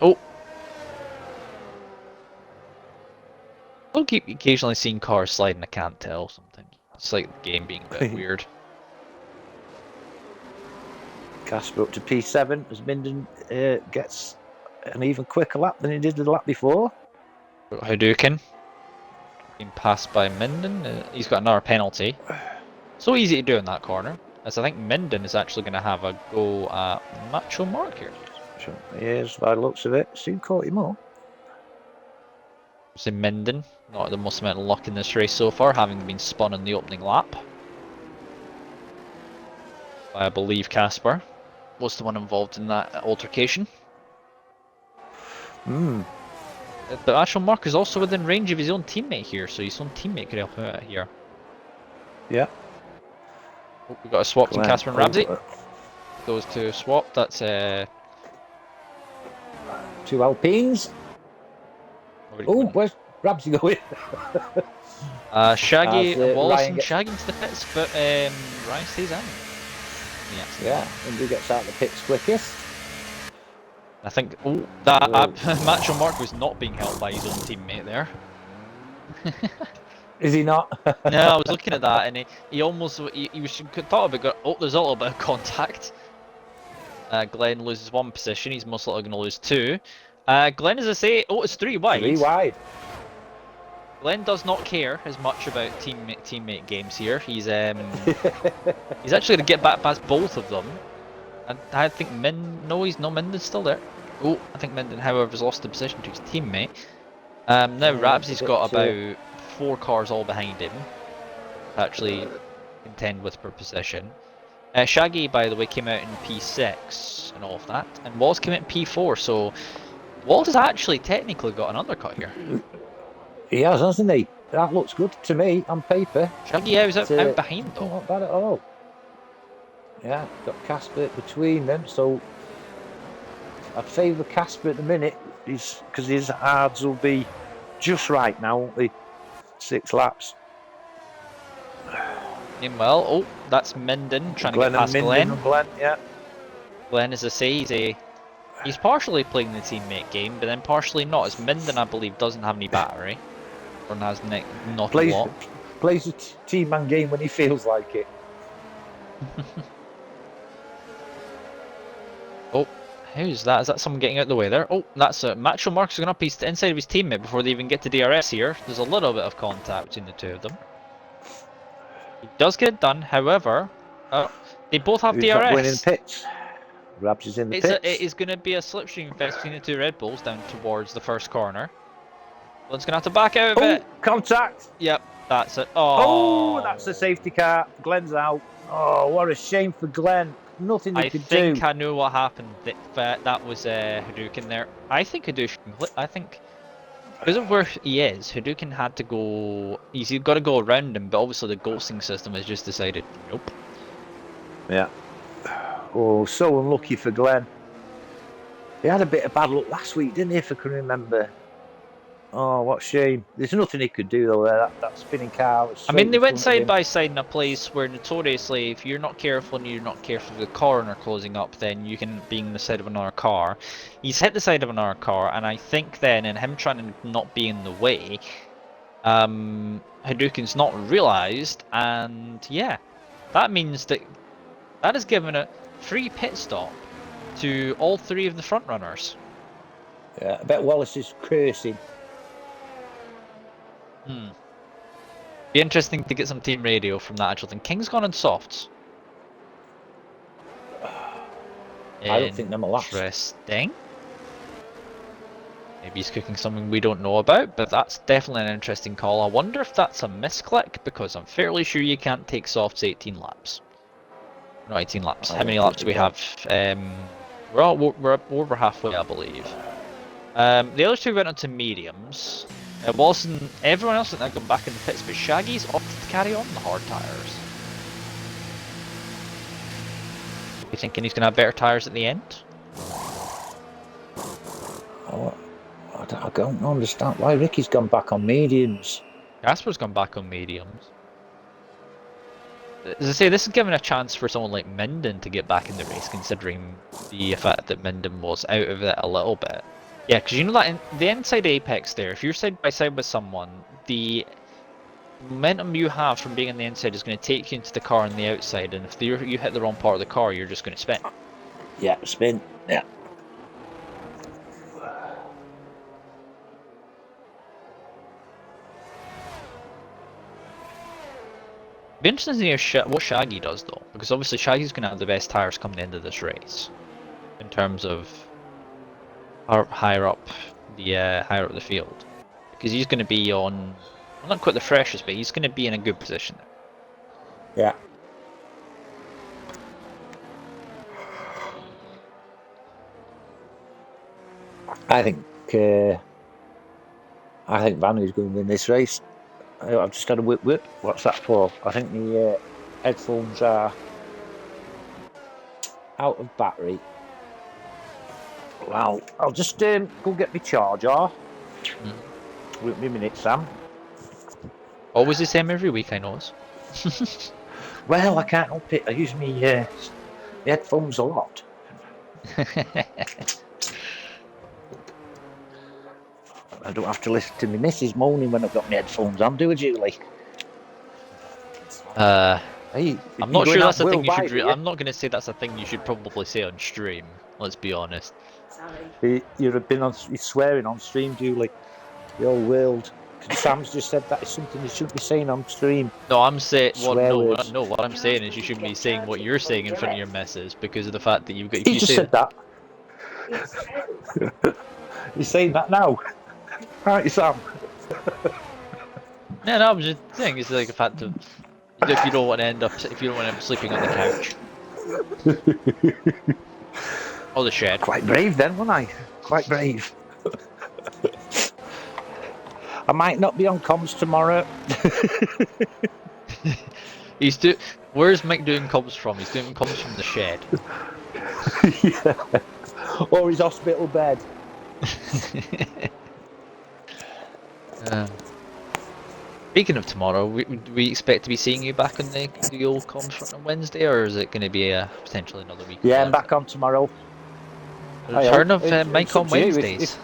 I'll keep occasionally seeing cars sliding, I can't tell sometimes. It's like the game being a bit weird. Casper up to P7 as Minden gets an even quicker lap than he did the lap before. Hadouken being passed by Minden. He's got another penalty. So easy to do in that corner, as I think Minden is actually going to have a go at Macho Mark here. Yes, by the looks of it. Soon caught him up. So Minden, not the most amount of luck in this race so far, having been spun in the opening lap. By, I believe, Casper was the one involved in that altercation. The actual Mark is also within range of his own teammate here, so his own teammate could help him out here. Yeah. We've got a swap between Casper and Ramsey. Those two swap, that's 2 Alpines. Where's Ramsey going? Shaggy, Wallace and Shaggy into the pits, but Ryan stays in. Yeah, and who gets out of the pits quickest? I think, Macho Mark was not being helped by his own teammate there. Is he not? No, I was looking at that, and he almost, he was thought about, there's a little bit of contact. Glenn loses 1 position, he's most likely going to lose 2. Glenn, as I say, it's 3 wide. 3 wide. Glenn does not care as much about teammate games here. He's he's actually going to get back past both of them. And I think Minden's still there. I think Minden, however, has lost the position to his teammate. Now Rabsy's got about 4 cars all behind him to actually contend with per position. Shaggy, by the way, came out in P6 and all of that, and Wallace came out in P4, so Wallace has actually technically got an undercut here. He has, hasn't he? That looks good to me on paper. Shaggy was out behind though. Not bad at all. Yeah, got Casper between them, so I'd favour Casper at the minute, because his hards will be just right now, won't they? 6 laps. Meanwhile, that's Minden trying to get past Glenn. Yeah. Glenn, as I say, he's He's partially playing the teammate game, but then partially not, as Minden, I believe, doesn't have any battery. Or has not a lot. Plays a team man game when he feels like it. Oh, who's that? Is that someone getting out of the way there? Oh, that's Macho Marks going up inside of his teammate before they even get to DRS here. There's a little bit of contact between the two of them. He does get it done, however, they both have Who's DRS. not winning pits? Rabs is in the pits. It is going to be a slipstream fest between the two Red Bulls down towards the first corner. One's going to have to back out of it. Contact! Yep, that's it. Oh, that's a safety car. Glenn's out. Oh, what a shame for Glenn. Nothing he could do. I think I know what happened. That was Hadouken there. I think Hadouken. Because of where he is, Hadouken had to go. He's got to go around him, but obviously the ghosting system has just decided nope. Yeah. Oh, so unlucky for Glenn. He had a bit of bad luck last week, didn't he? If I can remember. Oh, what a shame. There's nothing he could do though there. That spinning car was I mean, they went side by side in a place where notoriously, if you're not careful and you're not careful with the corner closing up, then you can be on the side of another car. He's hit the side of another car, and I think then, in him trying to not be in the way, Hadouken's not realised, and yeah, that means that has given a free pit stop to all three of the front runners. Yeah, I bet Wallace is cursing. Be interesting to get some team radio from that actual thing. King's gone on softs. I don't think them will last. Interesting. Maybe he's cooking something we don't know about, but that's definitely an interesting call. I wonder if that's a misclick, because I'm fairly sure you can't take softs 18 laps. Not 18 laps. How many laps do we have? We're over halfway, I believe. The other two went on to mediums. It wasn't everyone else that had gone back in the pits, but Shaggy's opted to carry on the hard tyres. You thinking he's going to have better tyres at the end? Oh, I don't understand why Ricky's gone back on mediums. Gasper's gone back on mediums. As I say, this is giving a chance for someone like Minden to get back in the race, considering the fact that Minden was out of it a little bit. Yeah, because you know that in the inside apex there, if you're side by side with someone, the momentum you have from being on the inside is going to take you into the car on the outside, and if you hit the wrong part of the car, you're just going to spin. Yeah, spin. Yeah. Be interesting to hear what Shaggy does though, because obviously Shaggy's going to have the best tyres coming into this race, in terms of higher up the field, because he's going to be on, well, not quite the freshest, but he's going to be in a good position there. Yeah. I think Vanu's going to win this race. I've just had a whip. What's that for? I think the headphones are out of battery. Well, I'll just go get my charger. Wait me a minute, Sam. Always the same every week, I know. Well, I can't help it. I use my headphones a lot. I don't have to listen to my missus moaning when I've got my headphones on, do I, Julie? Hey, I'm not sure that's a thing you should. I'm not going to say that's a thing you should probably say on stream. Let's be honest. You're swearing on stream, Julie. The whole world. Sam's just said that is something you shouldn't be saying on stream. No, I'm saying. No. What I'm saying is you shouldn't be saying what you're saying in front of your missus because of the fact that you've got. He just said that. You're saying that now, aren't you, Sam? No, I'm just saying it's like a fact of if you don't want to end up sleeping on the couch. Or the shed. Quite brave then, wasn't I? Quite brave. I might not be on comms tomorrow. Where's Mike doing comms from? He's doing comms from the shed. Yeah. Or his hospital bed. Speaking of tomorrow, we expect to be seeing you back on the old comms front on Wednesday, or is it going to be potentially another week? Yeah, I'm back on tomorrow. Return of It's Mike up on to you. Wednesdays.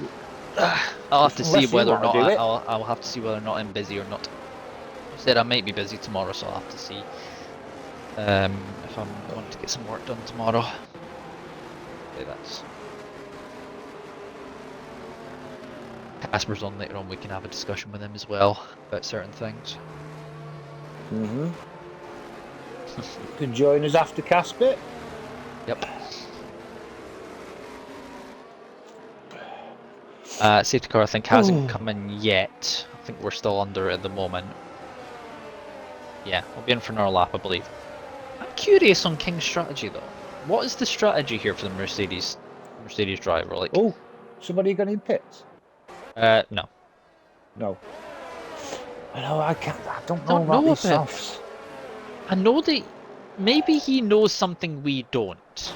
I'll have to see Unless you whether or wanna not do it. I'll have to see whether or not I'm busy or not. I said I might be busy tomorrow, so I'll have to see if I'm going to get some work done tomorrow. Okay, that's Casper's on later on. We can have a discussion with him as well about certain things. You can join us after Casper. Yep. Safety car I think hasn't come in yet. I think we're still under it at the moment. Yeah, we'll be in for another lap, I believe. I'm curious on King's strategy though. What is the strategy here for the Mercedes driver? Like, Oh, somebody got in pits? no. No. I know. I don't Don't know about know these about- softs. I know that maybe he knows something we don't,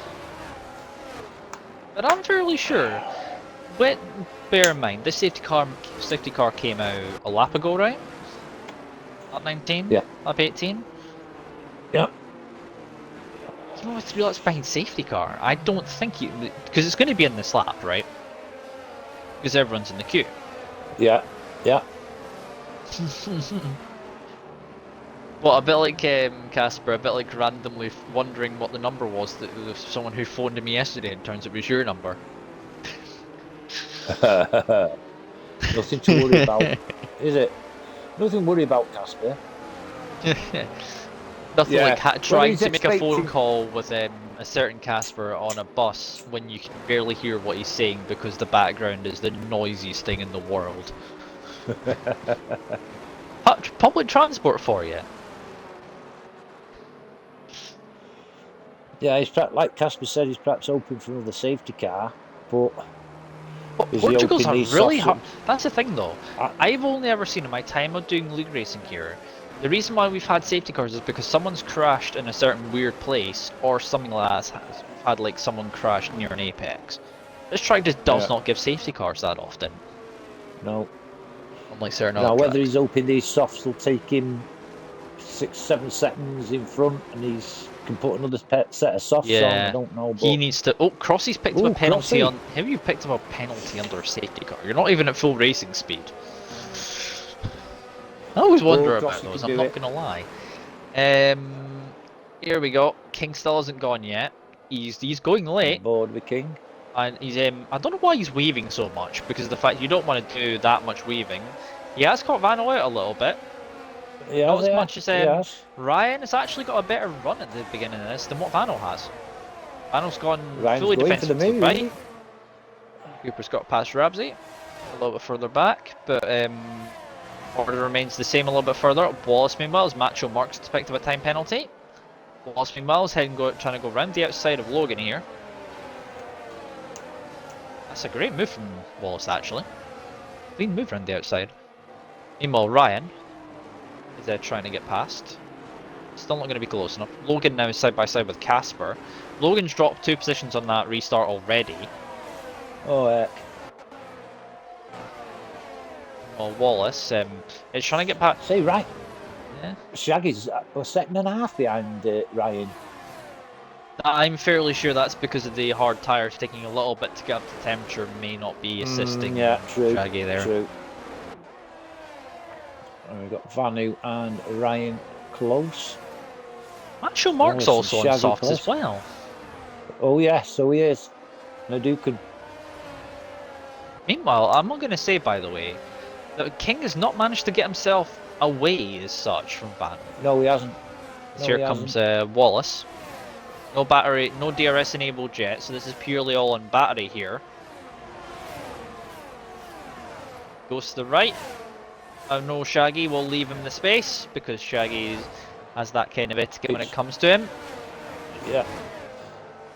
but I'm fairly sure. But bear in mind, this safety car came out a lap ago, right? Lap 19? Yeah. Lap 18? Yeah. You know, 3 laps behind safety car. I don't think you, because it's going to be in this lap, right? Because everyone's in the queue. Yeah. Yeah. Well, a bit like Casper, a bit like randomly wondering what the number was that someone who phoned me yesterday and turns out it was your number. Nothing to worry about, is it? Nothing to worry about, Casper. Nothing Yeah. like Well, trying he's to make a phone expecting- call with a certain Casper on a bus when you can barely hear what he's saying because the background is the noisiest thing in the world. Public transport for you. Yeah, he's like Casper said, he's perhaps hoping for another safety car, but is he Portugal's hoping a these really softs hard. That's the thing, though. I- I've only ever seen in my time of doing league racing here. The reason why we've had safety cars is because someone's crashed in a certain weird place, or something like that. We've had like someone crash near an apex. This track just does not give safety cars that often. No. Unlike certain Now, other whether tracks. he's hoping these softs will take him 6-7 seconds in front and he's can put another set of softs on, I don't know. But He needs to. Oh, Crossy's picked up Ooh, a penalty Crossy. on. How have you picked up a penalty under a safety car? You're not even at full racing speed. I always wonder about Crossy those. can I'm do not it. gonna lie. Here we go. King still hasn't gone yet. He's going late, bored with King. and he's I don't know why he's weaving so much because of the fact you don't want to do that much weaving. He has caught Vano out a little bit. Yeah, Not as much as yes. Ryan has actually got a better run at the beginning of this than what Vano has. Vano's gone Ryan's fully going for the defensive to move, the isn't right. Cooper's got past Rabsy a little bit further back, but order remains the same a little bit further. Wallace meanwhile is Macho Marks picked up a time penalty. Wallace meanwhile is trying to go round the outside of Logan here. That's a great move from Wallace actually. Clean move round the outside. Meanwhile Ryan is trying to get past. Still not going to be close enough. Logan now is side by side with Casper. Logan's dropped 2 positions on that restart already. Oh, heck. Well, Wallace is trying to get past. See, right. Yeah. Shaggy's a second and a half behind Ryan. I'm fairly sure that's because of the hard tyres taking a little bit to get up to temperature may not be assisting Yeah, true. Shaggy there. True. And we've got Vanu and Ryan close. Macho Mark's Oh, also on Shaggy softs close. as well. Oh, yes, so he is. Nadukan. Meanwhile, I'm not going to say, by the way, that King has not managed to get himself away as such from Van. No, he hasn't. So here comes Wallace. No battery, no DRS enabled yet, so this is purely all on battery here. Goes to the right. No Shaggy will leave him the space because Shaggy has that kind of etiquette when it comes to him. Yeah.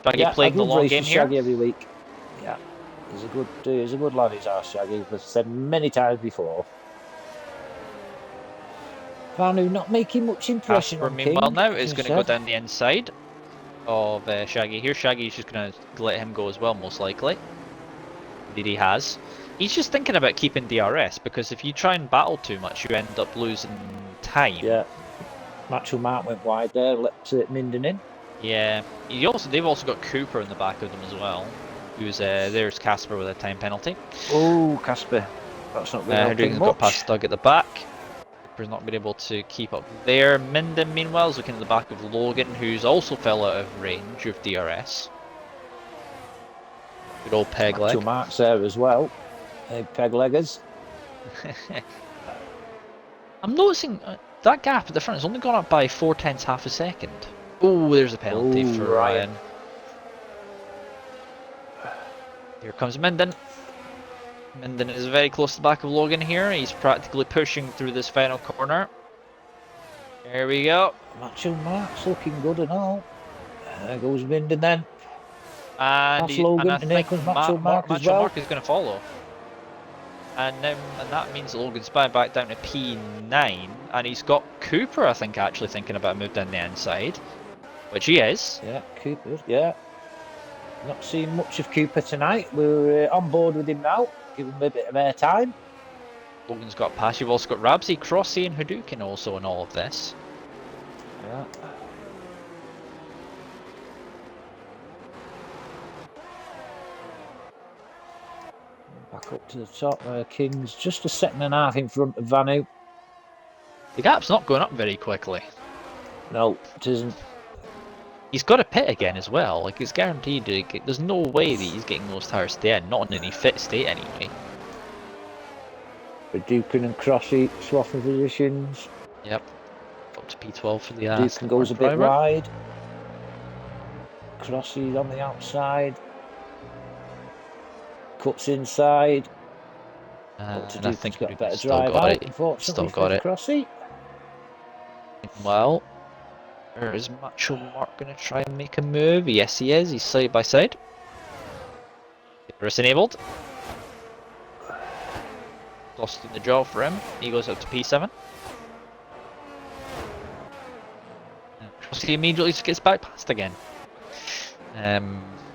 Shaggy playing the long game here. Shaggy every week. Yeah. He's a good lad, he's our Shaggy. I've said many times before. Vanu not making much impression Casper, on meanwhile, King, now is as going you to go said. down the inside of Shaggy here. Shaggy's just going to let him go as well, most likely. Indeed, he has. He's just thinking about keeping DRS because if you try and battle too much, you end up losing time. Yeah. Macho Mark went wide there, let Minden in. Yeah. They've also got Cooper in the back of them as well, who's there's Casper with a time penalty. Oh, Casper. That's not going to help got past much. Doug at the back. Cooper's not been able to keep up there. Minden, meanwhile, is looking at the back of Logan, who's also fell out of range of DRS. Good old peg leg. 2 marks there as well. Peg leggers. I'm noticing that gap at the front has only gone up by 0.4 half a second. Oh, there's a penalty for Ryan. Here comes Minden. Minden is very close to the back of Logan here. He's practically pushing through this final corner. There we go. Macho Mark's looking good and all. There goes Minden then. And, Logan, I and there think comes Macho Mark as Macho well. Mark is going to follow. And that means Logan's back down to P9. And he's got Cooper, I think, actually thinking about a move down the inside. Which he is. Yeah, Cooper, yeah. Not seeing much of Cooper tonight. We're on board with him now. Give him a bit of airtime. Logan's got pass. You've also got Rabsy, Crossy, and Hadouken also in all of this. Yeah. Back up to the top. King's just a second and a half in front of Vanu. The gap's not going up very quickly. No, it isn't. He's got a pit again as well. Like, it's guaranteed. There's no way that he's getting those tires to the end. Not in any fit state anyway. Dukin and Crossy swapping positions. Yep. Up to P12 for the Dukin goes a bit wide. Crossy on the outside. Cuts inside. And I think got a better still drive got out, it. unfortunately, Still got it. Crossy. Well, where is Macho Mark going to try and make a move? Yes, he is. He's side by side. DRS enabled. Lost in the jaw for him. He goes up to P7. He immediately just gets bypassed again.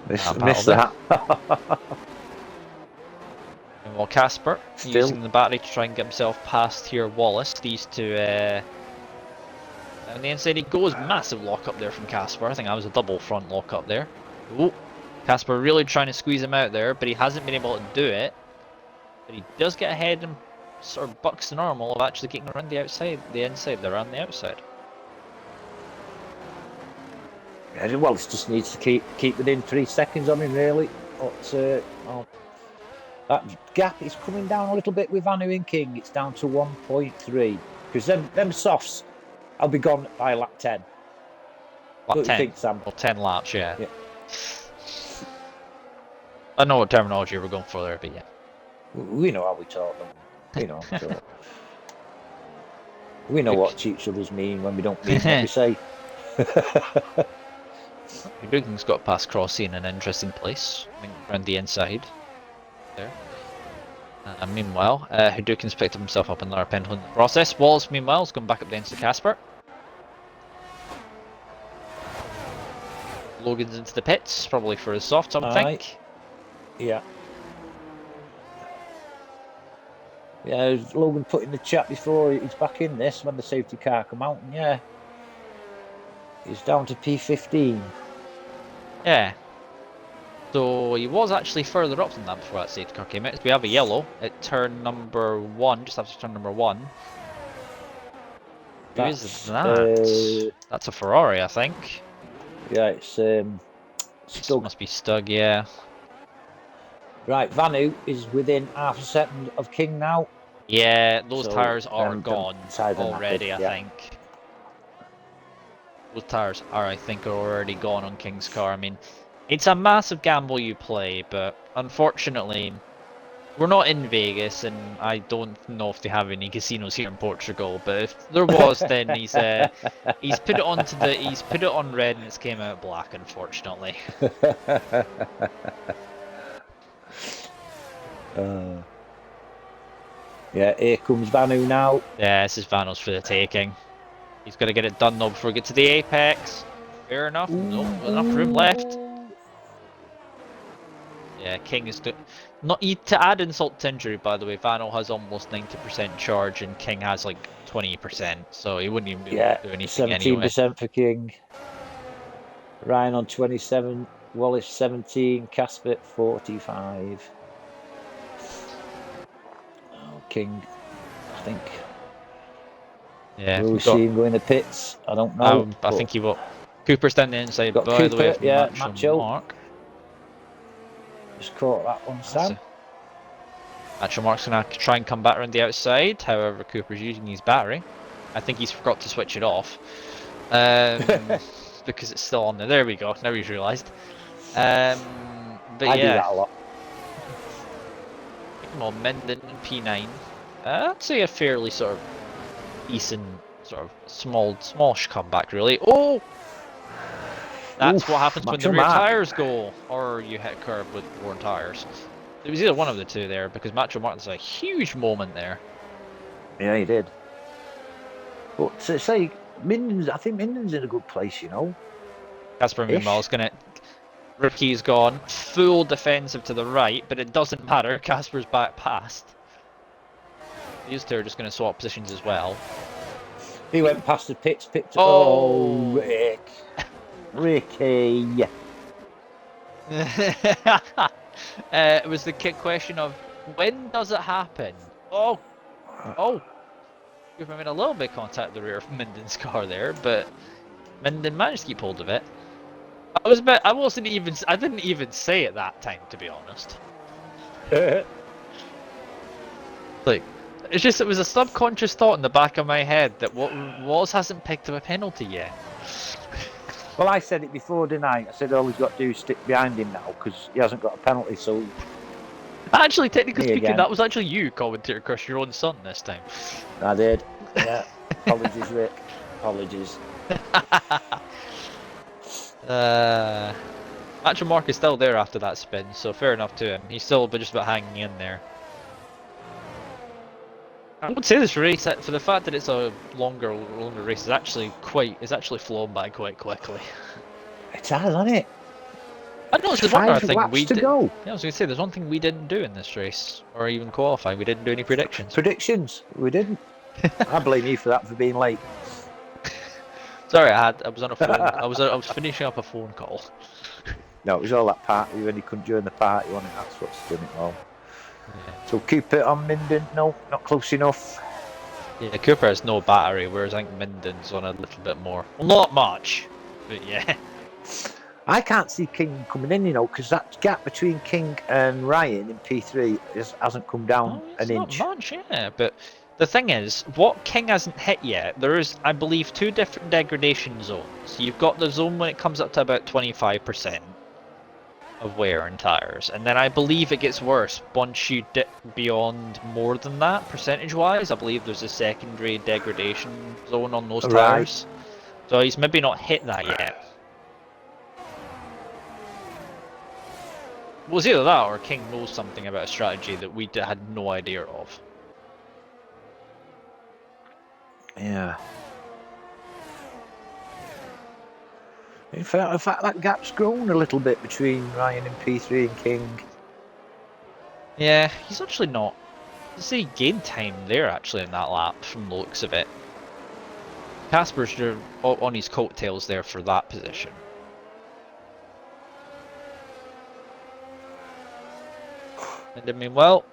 Missed that. And while Casper using the battery to try and get himself past here, Wallace. These two on the inside he goes. Massive lock up there from Casper. I think that was a double front lock up there. Ooh, Casper really trying to squeeze him out there, but he hasn't been able to do it. But he does get ahead and sort of bucks the normal of actually getting around the outside, the inside, they're on the outside. Yeah, Wallace just needs to keep within 3 seconds on him, really. But that gap is coming down a little bit with Vanu and King. It's down to 1.3 because them softs, I'll be gone by lap 10. Lap 10. Think, Sam? Well, 10 laps, yeah. I know what terminology we're going for there, but yeah. We know how we talk, don't we? We know how we talk. We know what each other's mean when we don't mean what we say. Hadouken's got past Crossy in an interesting place, around the inside. There. Meanwhile, Hadouken's picked himself up another penalty in the process. Wallace, meanwhile, has gone back up against Casper. Logan's into the pits, probably for his soft, I would think. Yeah. Yeah, as Logan put in the chat before, he's back in this when the safety car come out, and yeah, he's down to P15. Yeah. So he was actually further up than that before that safety car came out. We have a yellow at turn number 1, just after turn number 1. Who is that? That's a Ferrari, I think. Yeah, it's Stug. Must be Stug, yeah. Right, Vanu is within half a second of King now. Yeah, those tires are gone already, I yeah. think. Those tires are, I think, already gone on King's car. I mean, it's a massive gamble you play, but unfortunately, we're not in Vegas, and I don't know if they have any casinos here in Portugal. But if there was, then he's put it on red, and it's came out black, unfortunately. Yeah, here comes Vanu now. Yeah, this is Vanos for the taking. He's got to get it done though before we get to the apex. Fair enough. No, enough room left. Yeah, King is not to add insult to injury. By the way, Vano has almost 90% charge, and King has like 20%, so he wouldn't even be able to do anything 17% for King. Ryan on 27. Wallace 17, Casper 45. Oh, King, I think. Yeah, Will we we've got. see him go in the pits? I don't know. I think he will. Cooper's down the inside. Got By the way, Cooper, of yeah, Macho Macho. Mark. Just caught that one, Sam. Macho Mark's gonna try and come back around the outside. However, Cooper's using his battery. I think he's forgot to switch it off. Because it's still on there. There we go. Now he's realised. But I do that a lot. Come on, Minden and P9. I'd say a fairly sort of decent, sort of smallish comeback, really. Oh! That's what happens when the rear tyres go, or you hit a curb with worn tyres. It was either one of the two there, because Macho Martin's a huge moment there. Yeah, he did. But to say, I think Minden's in a good place, you know. Casper meanwhile is gonna. Ricky's gone full defensive to the right, but it doesn't matter. Casper's back past. These two are just going to swap positions as well. He went past the pits, picked up. Oh, Rick. Ricky. It was the question of when does it happen? Oh. We've made a little bit of contact at the rear of Minden's car there, but Minden managed to keep hold of it. I didn't even say it that time, to be honest. Like, it was a subconscious thought in the back of my head that what Walls hasn't picked up a penalty yet. Well, I said it before, didn't I? I said all he's got to do is stick behind him now because he hasn't got a penalty. So, actually, technically speaking, that was actually you, commentator, across your own son this time. I did. Yeah. Apologies, Rick. Apologies. Macho Mark is still there after that spin, so fair enough to him. He's still just about hanging in there. I would say this race, for the fact that it's a longer race, is actually flown by quite quickly. It has, hasn't it? I know it's one other thing we did. Go. Yeah, I was going to say there's one thing we didn't do in this race, or even qualifying. We didn't do any predictions. We didn't. I blame you for that, for being late. Sorry, I was on a phone. I was finishing up a phone call. No, it was all that party when you couldn't join the party, wasn't it? That's what's doing it wrong. Yeah. So keep it on Minden. No, not close enough. Yeah, Cooper has no battery, whereas I think Minden's on a little bit more. Well, not much, but yeah. I can't see King coming in, you know, because that gap between King and Ryan in P3 hasn't come down an inch. Not much, yeah, but the thing is, what King hasn't hit yet, there is, I believe, 2 different degradation zones. You've got the zone when it comes up to about 25% of wear and tyres, and then I believe it gets worse once you dip beyond more than that, percentage-wise. I believe there's a secondary degradation zone on those tyres. So he's maybe not hit that yet. Well, it's either that or King knows something about a strategy that we had no idea of. Yeah. In fact, that gap's grown a little bit between Ryan in P3 and King. Yeah, he's actually not. Let's say he gained time there actually in that lap from the looks of it. Casper's on his coattails there for that position. And I mean, well,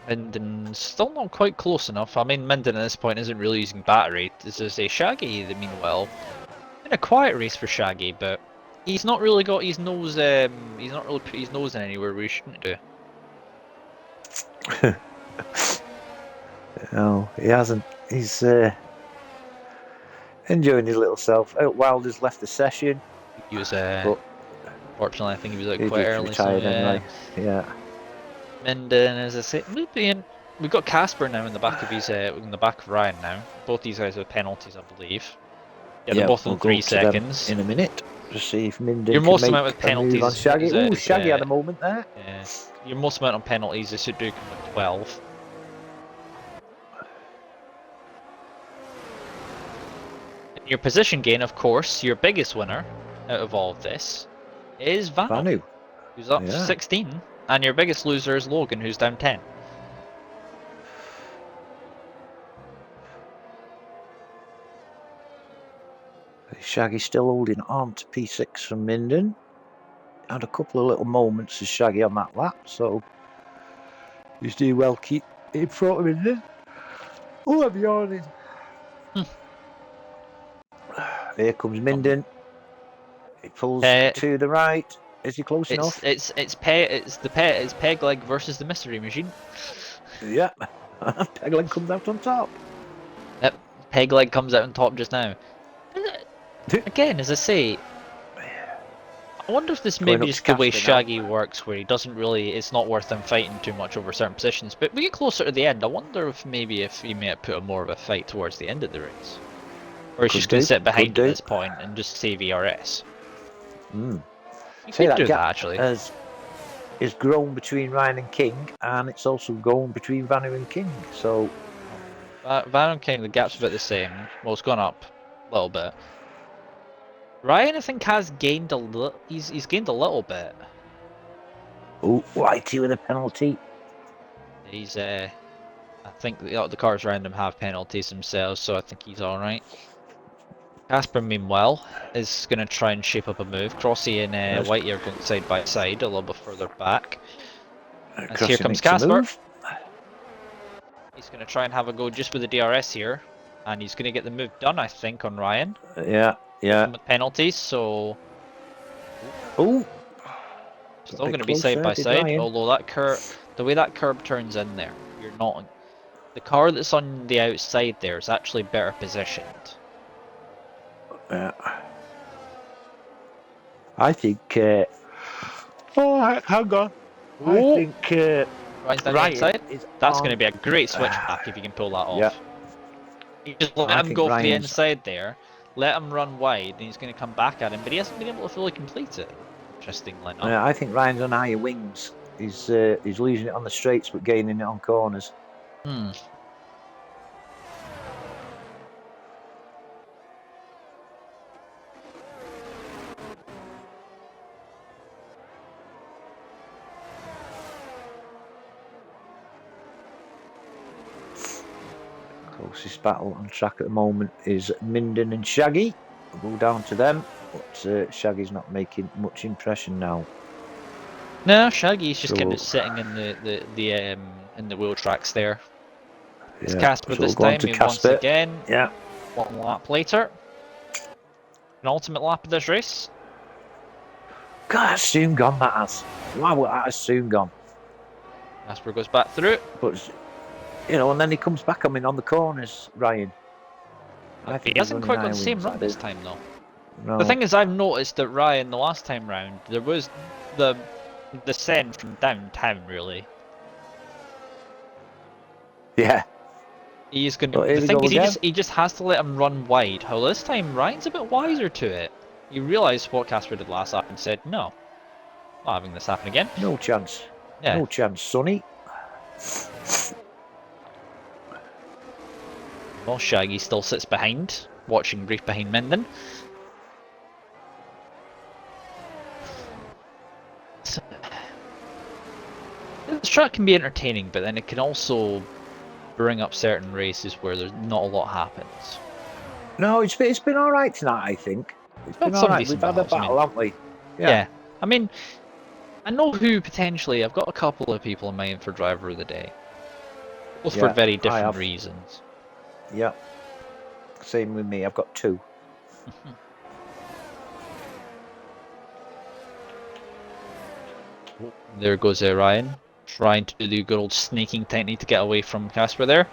Minden's still not quite close enough. I mean, Minden at this point isn't really using battery. This is a Shaggy, meanwhile. Been a quiet race for Shaggy, but he's not really got his nose. He's not really put his nose in anywhere where he shouldn't do. No, he hasn't. He's enjoying his little self. Wilder's left the session. He was. Fortunately, I think he was out quite early. Retired anyway. Yeah. Minden, as I say, we've got Casper now in the back of in the back of Ryan now. Both these guys have penalties, I believe. Yeah, they're both on 3 seconds. In a minute, to see if Minden your most amount with penalties on Shaggy. Oh, Shaggy had a moment there. Yeah, your most amount on penalties is Sudoku with 12. In your position gain, of course, your biggest winner out of all of this is Vanu, who's up 16, and your biggest loser is Logan, who's down 10. Shaggy's still holding on to P6 from Minden. Had a couple of little moments of Shaggy on that lap, so he's doing well. Keep in front of Minden. Oh, I'm yawning. Here comes Minden. He pulls to the right. Is he close enough? It's peg leg versus the mystery machine. Yeah. Peg leg comes out on top. Yep, peg leg comes out on top just now. Again, as I say, I wonder if this may be just the way Shaggy works, where he doesn't really, it's not worth him fighting too much over certain positions. But we get closer to the end, I wonder if maybe if he may have put more of a fight towards the end of the race. Or he's just going to sit behind at this point and just save ERS. You could do that actually. Is grown between Ryan and King, and it's also grown between Vanu and King. So Vanu and King, the gap's about the same. Well, it's gone up a little bit. Ryan, I think, has gained a little. He's gained a little bit. Oh, Whitey with a penalty. He's I think the cars around him have penalties themselves, so I think he's all right. Casper, meanwhile, is going to try and shape up a move. Crossy and Whitey are going side by side, a little bit further back. As here comes Casper. He's going to try and have a go just with the DRS here, and he's going to get the move done, I think, on Ryan. Yeah. With penalties, so. Oh. Still going to be side by side, although that curve, the way that curb turns in there, you're not. The car that's on the outside there is actually better positioned. Yeah. I think. Oh, hang on. Oh. I think. Ryan's down the inside. That's going to be a great switchback if you can pull that off. Yeah. You just let him go for the inside there, let him run wide, and he's going to come back at him, but he hasn't been able to fully complete it. Interestingly enough. I think Ryan's on higher wings. He's losing it on the straights, but gaining it on corners. Closest battle on track at the moment is Minden and Shaggy. We'll go down to them, but Shaggy's not making much impression now. No, Shaggy's just kind of sitting in the wheel tracks there. It's Casper this time, once again. Yeah. 1 lap later. An ultimate lap of this race. God, that's soon gone, that has. Wow, that has soon gone. Casper goes back through. But, and then he comes back on the corners, Ryan. He hasn't quite got the same run this time, though. No. The thing is, I've noticed that Ryan, the last time round, there was the descent from downtown, really. Yeah. He's going to. The thing is, he just has to let him run wide. However, this time Ryan's a bit wiser to it. He realised what Casper did last lap and said, "No, not having this happen again." No chance. Yeah. No chance, Sonny. Well, Shaggy still sits behind, watching brief behind Minden. So, this track can be entertaining, but then it can also bring up certain races where there's not a lot happens. No, it's been all right tonight, I think. It's been all right. We've had a battle, haven't we? Yeah. I mean, I know who potentially. I've got a couple of people in mind for driver of the day, both for very different reasons. Yeah. Same with me. I've got 2. There goes Ryan, trying to do the good old sneaking technique to get away from Casper there.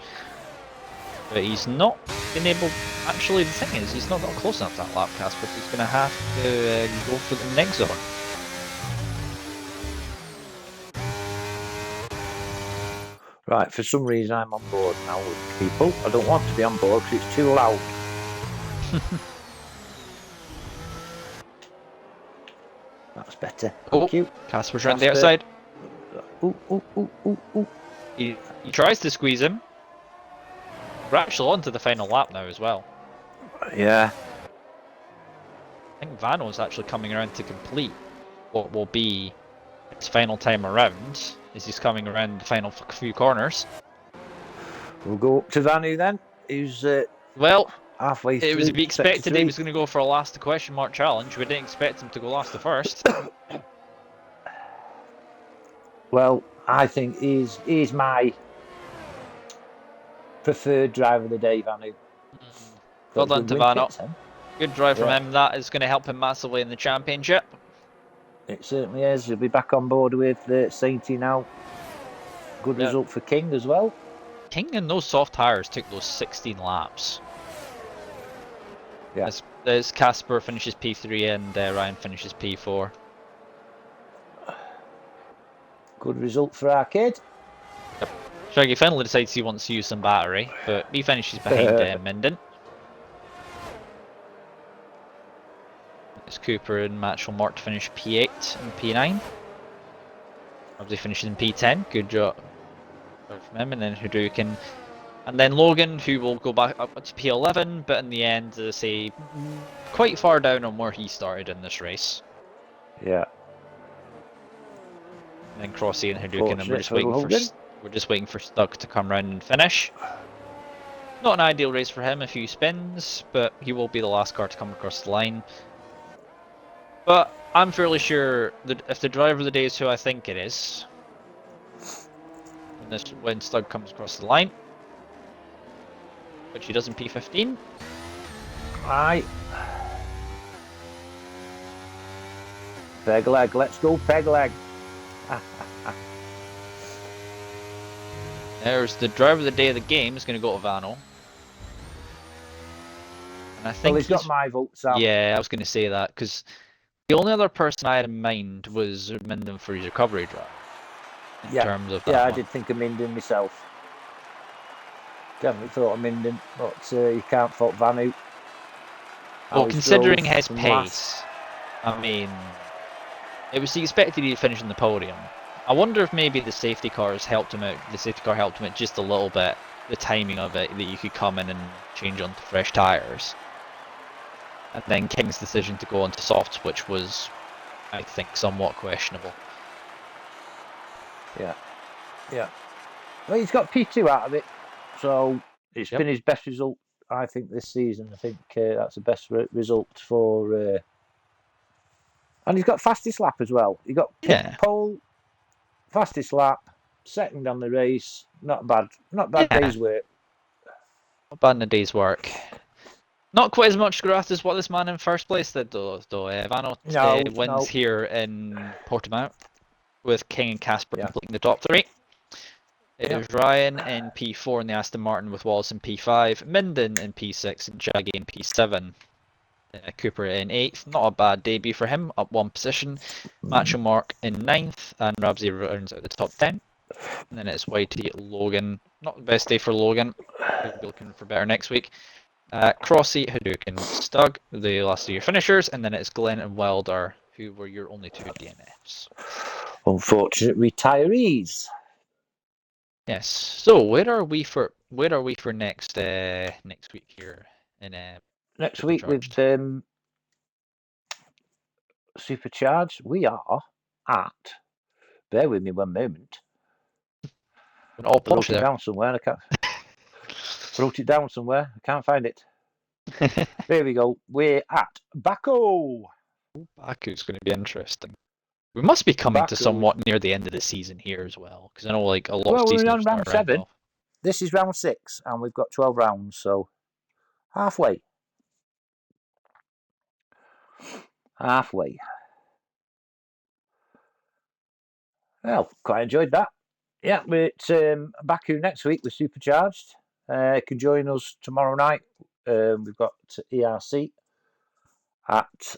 But he's not been able. Actually, the thing is, he's not got close enough to that lap, Casper. So he's going to have to go for the next zone. Right, for some reason I'm on board now with people. I don't want to be on board because it's too loud. That's better. Thank you. Casper's around the outside. Ooh. He tries to squeeze him. We're actually on to the final lap now as well. Yeah. I think Vano's actually coming around to complete what will be his final time around. As he's coming around the final few corners. We'll go up to Vanu then. Who's well, halfway It was through to be sector expected he 3. was going to go for a last the question mark challenge. We didn't expect him to go last the first. Well, I think he's my preferred driver of the day, Vanu. Well done to Vano. Good drive from Yeah. him. That is going to help him massively in the championship. It certainly is. He'll be back on board with Sainty now. Good result for King as well. King and those soft tyres took those 16 laps. Yeah. As Casper finishes P3 and Ryan finishes P4. Good result for our kid. Yep. Shaggy finally decides he wants to use some battery, but he finishes behind Minden. It's Cooper and Matchell Mark to finish P8 and P9. Obviously finishes in P10. Good job from him. And then Hadouken. And then Logan, who will go back up to P11, but in the end, as I say, quite far down on where he started in this race. Yeah. And then Crossy and Hadouken, and we're just waiting for Stug to come round and finish. Not an ideal race for him, a few spins, but he will be the last car to come across the line. But I'm fairly sure that if the driver of the day is who I think it is, when Stug comes across the line, which he does in P15. Aye. Peg leg, let's go peg leg. There's the driver of the day of the game is going to go to Vano. And I think he's got my vote, Sam. Yeah, I was going to say that, because the only other person I had in mind was Minden for his recovery drive. In terms of that I did think of Minden myself. Definitely thought of Minden, but you can't fault Vanu. Well, considering his pace, I mean, it was expected he'd finish on the podium. I wonder if maybe the safety cars helped him out. The safety car helped him out just a little bit. The timing of it, that you could come in and change onto fresh tyres. And then King's decision to go onto softs, which was, I think, somewhat questionable. Yeah. Well, he's got P2 out of it, so it's been his best result, I think, this season. I think that's the best result for. And he's got fastest lap as well. He got pole, fastest lap, second on the race. Not bad day's work. Not bad in a day's work. Not quite as much growth as what this man in first place did, though. Vano wins here in Portimao, with King and Casper completing the top 3. It was Ryan in P4 in the Aston Martin, with Wallace in P5, Minden in P6, and Shaggy in P7. Cooper in 8th, not a bad debut for him, up 1 position. Macho Mark in 9th, and Rabsy rounds out the top 10. And then it's Whitey, Logan, not the best day for Logan, he'll be looking for better next week. Crossy, Hadouken, Stug, the last of your finishers, and then it's Glenn and Wilder, who were your only 2 DNFs. Unfortunate retirees. Yes. So where are we for next week here in next week with Supercharged? We are at. Bear with me one moment. All wrote it down somewhere. I can't. Wrote it down somewhere. I can't find it. There we go. We're at Baku. Baku's going to be interesting. We must be coming to somewhat near the end of the season here as well, because I know like a lot of seasons we're on round 7. This is round 6, and we've got 12 rounds, so halfway. Well, quite enjoyed that. Yeah, we're at Baku next week with Supercharged. You can join us tomorrow night. We've got ERC at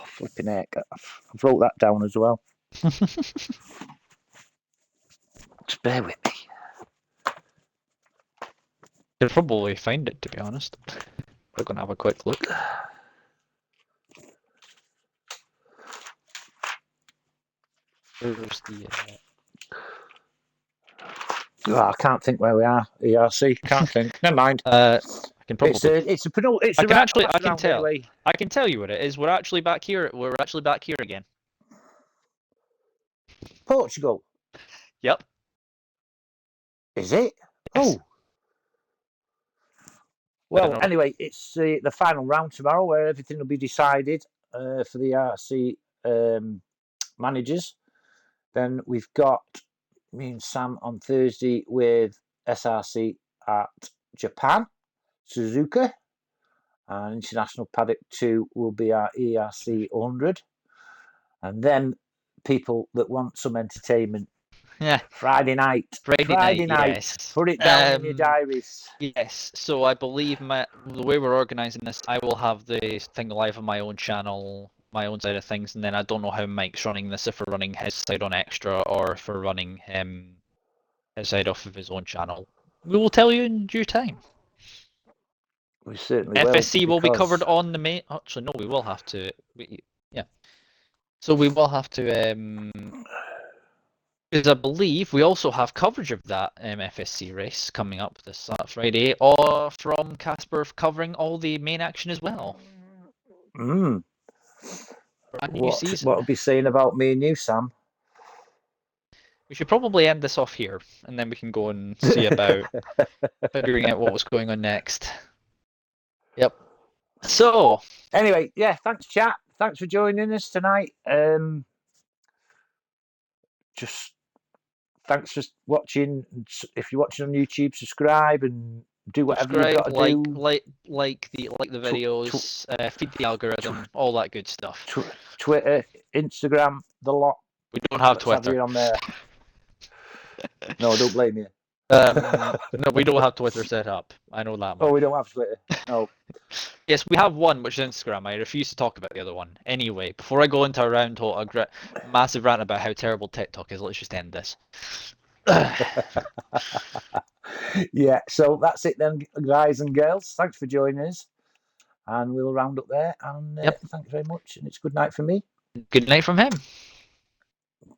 flipping heck. I've wrote that down as well. Just bear with me. You'll probably find it, to be honest. We're going to have a quick look. Where's the... I can't think where we are. ERC, can't think. Never mind. I can probably. It's a I can tell. Anyway. I can tell you what it is. We're actually back here. We're actually back here again. Portugal. Yep. Is it? Yes. Oh. Well, anyway, it's the final round tomorrow where everything will be decided for the RC managers. Then we've got me and Sam on Thursday with SRC at Japan, Suzuka, and International Paddock 2 will be our ERC 100. And then people that want some entertainment, Yeah. Friday night. Yes. Put it down in your diaries. Yes. So I believe the way we're organising this, I will have the thing live on my own channel, my own side of things, and then I don't know how Mike's running this, if we're running his side on extra or if we're running his side off of his own channel. We will tell you in due time. We certainly FSC will be because covered on the main. Actually, no, we will have to. Yeah. So we will have to. Because I believe we also have coverage of that FSC race coming up this Friday, or from Casper covering all the main action as well. Brand new season. What will be saying about me and you, Sam? We should probably end this off here, and then we can go and see about figuring out what was going on next. Yep. So anyway, yeah, thanks, chat. Thanks for joining us tonight. Just thanks for watching. If you're watching on YouTube, subscribe and do whatever you've got to do. Like the videos, feed the algorithm, all that good stuff. Twitter, Instagram, the lot. We don't have Twitter. Have you on there. No, don't blame you. No, we don't have Twitter set up. I know that much. Oh, we don't have Twitter. No. Yes, we have one, which is Instagram. I refuse to talk about the other one. Anyway, before I go into a massive rant about how terrible TikTok is, let's just end this. Yeah, so that's it then, guys and girls. Thanks for joining us. And we'll round up there. And thanks very much. And it's good night from me. Good night from him.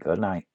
Good night.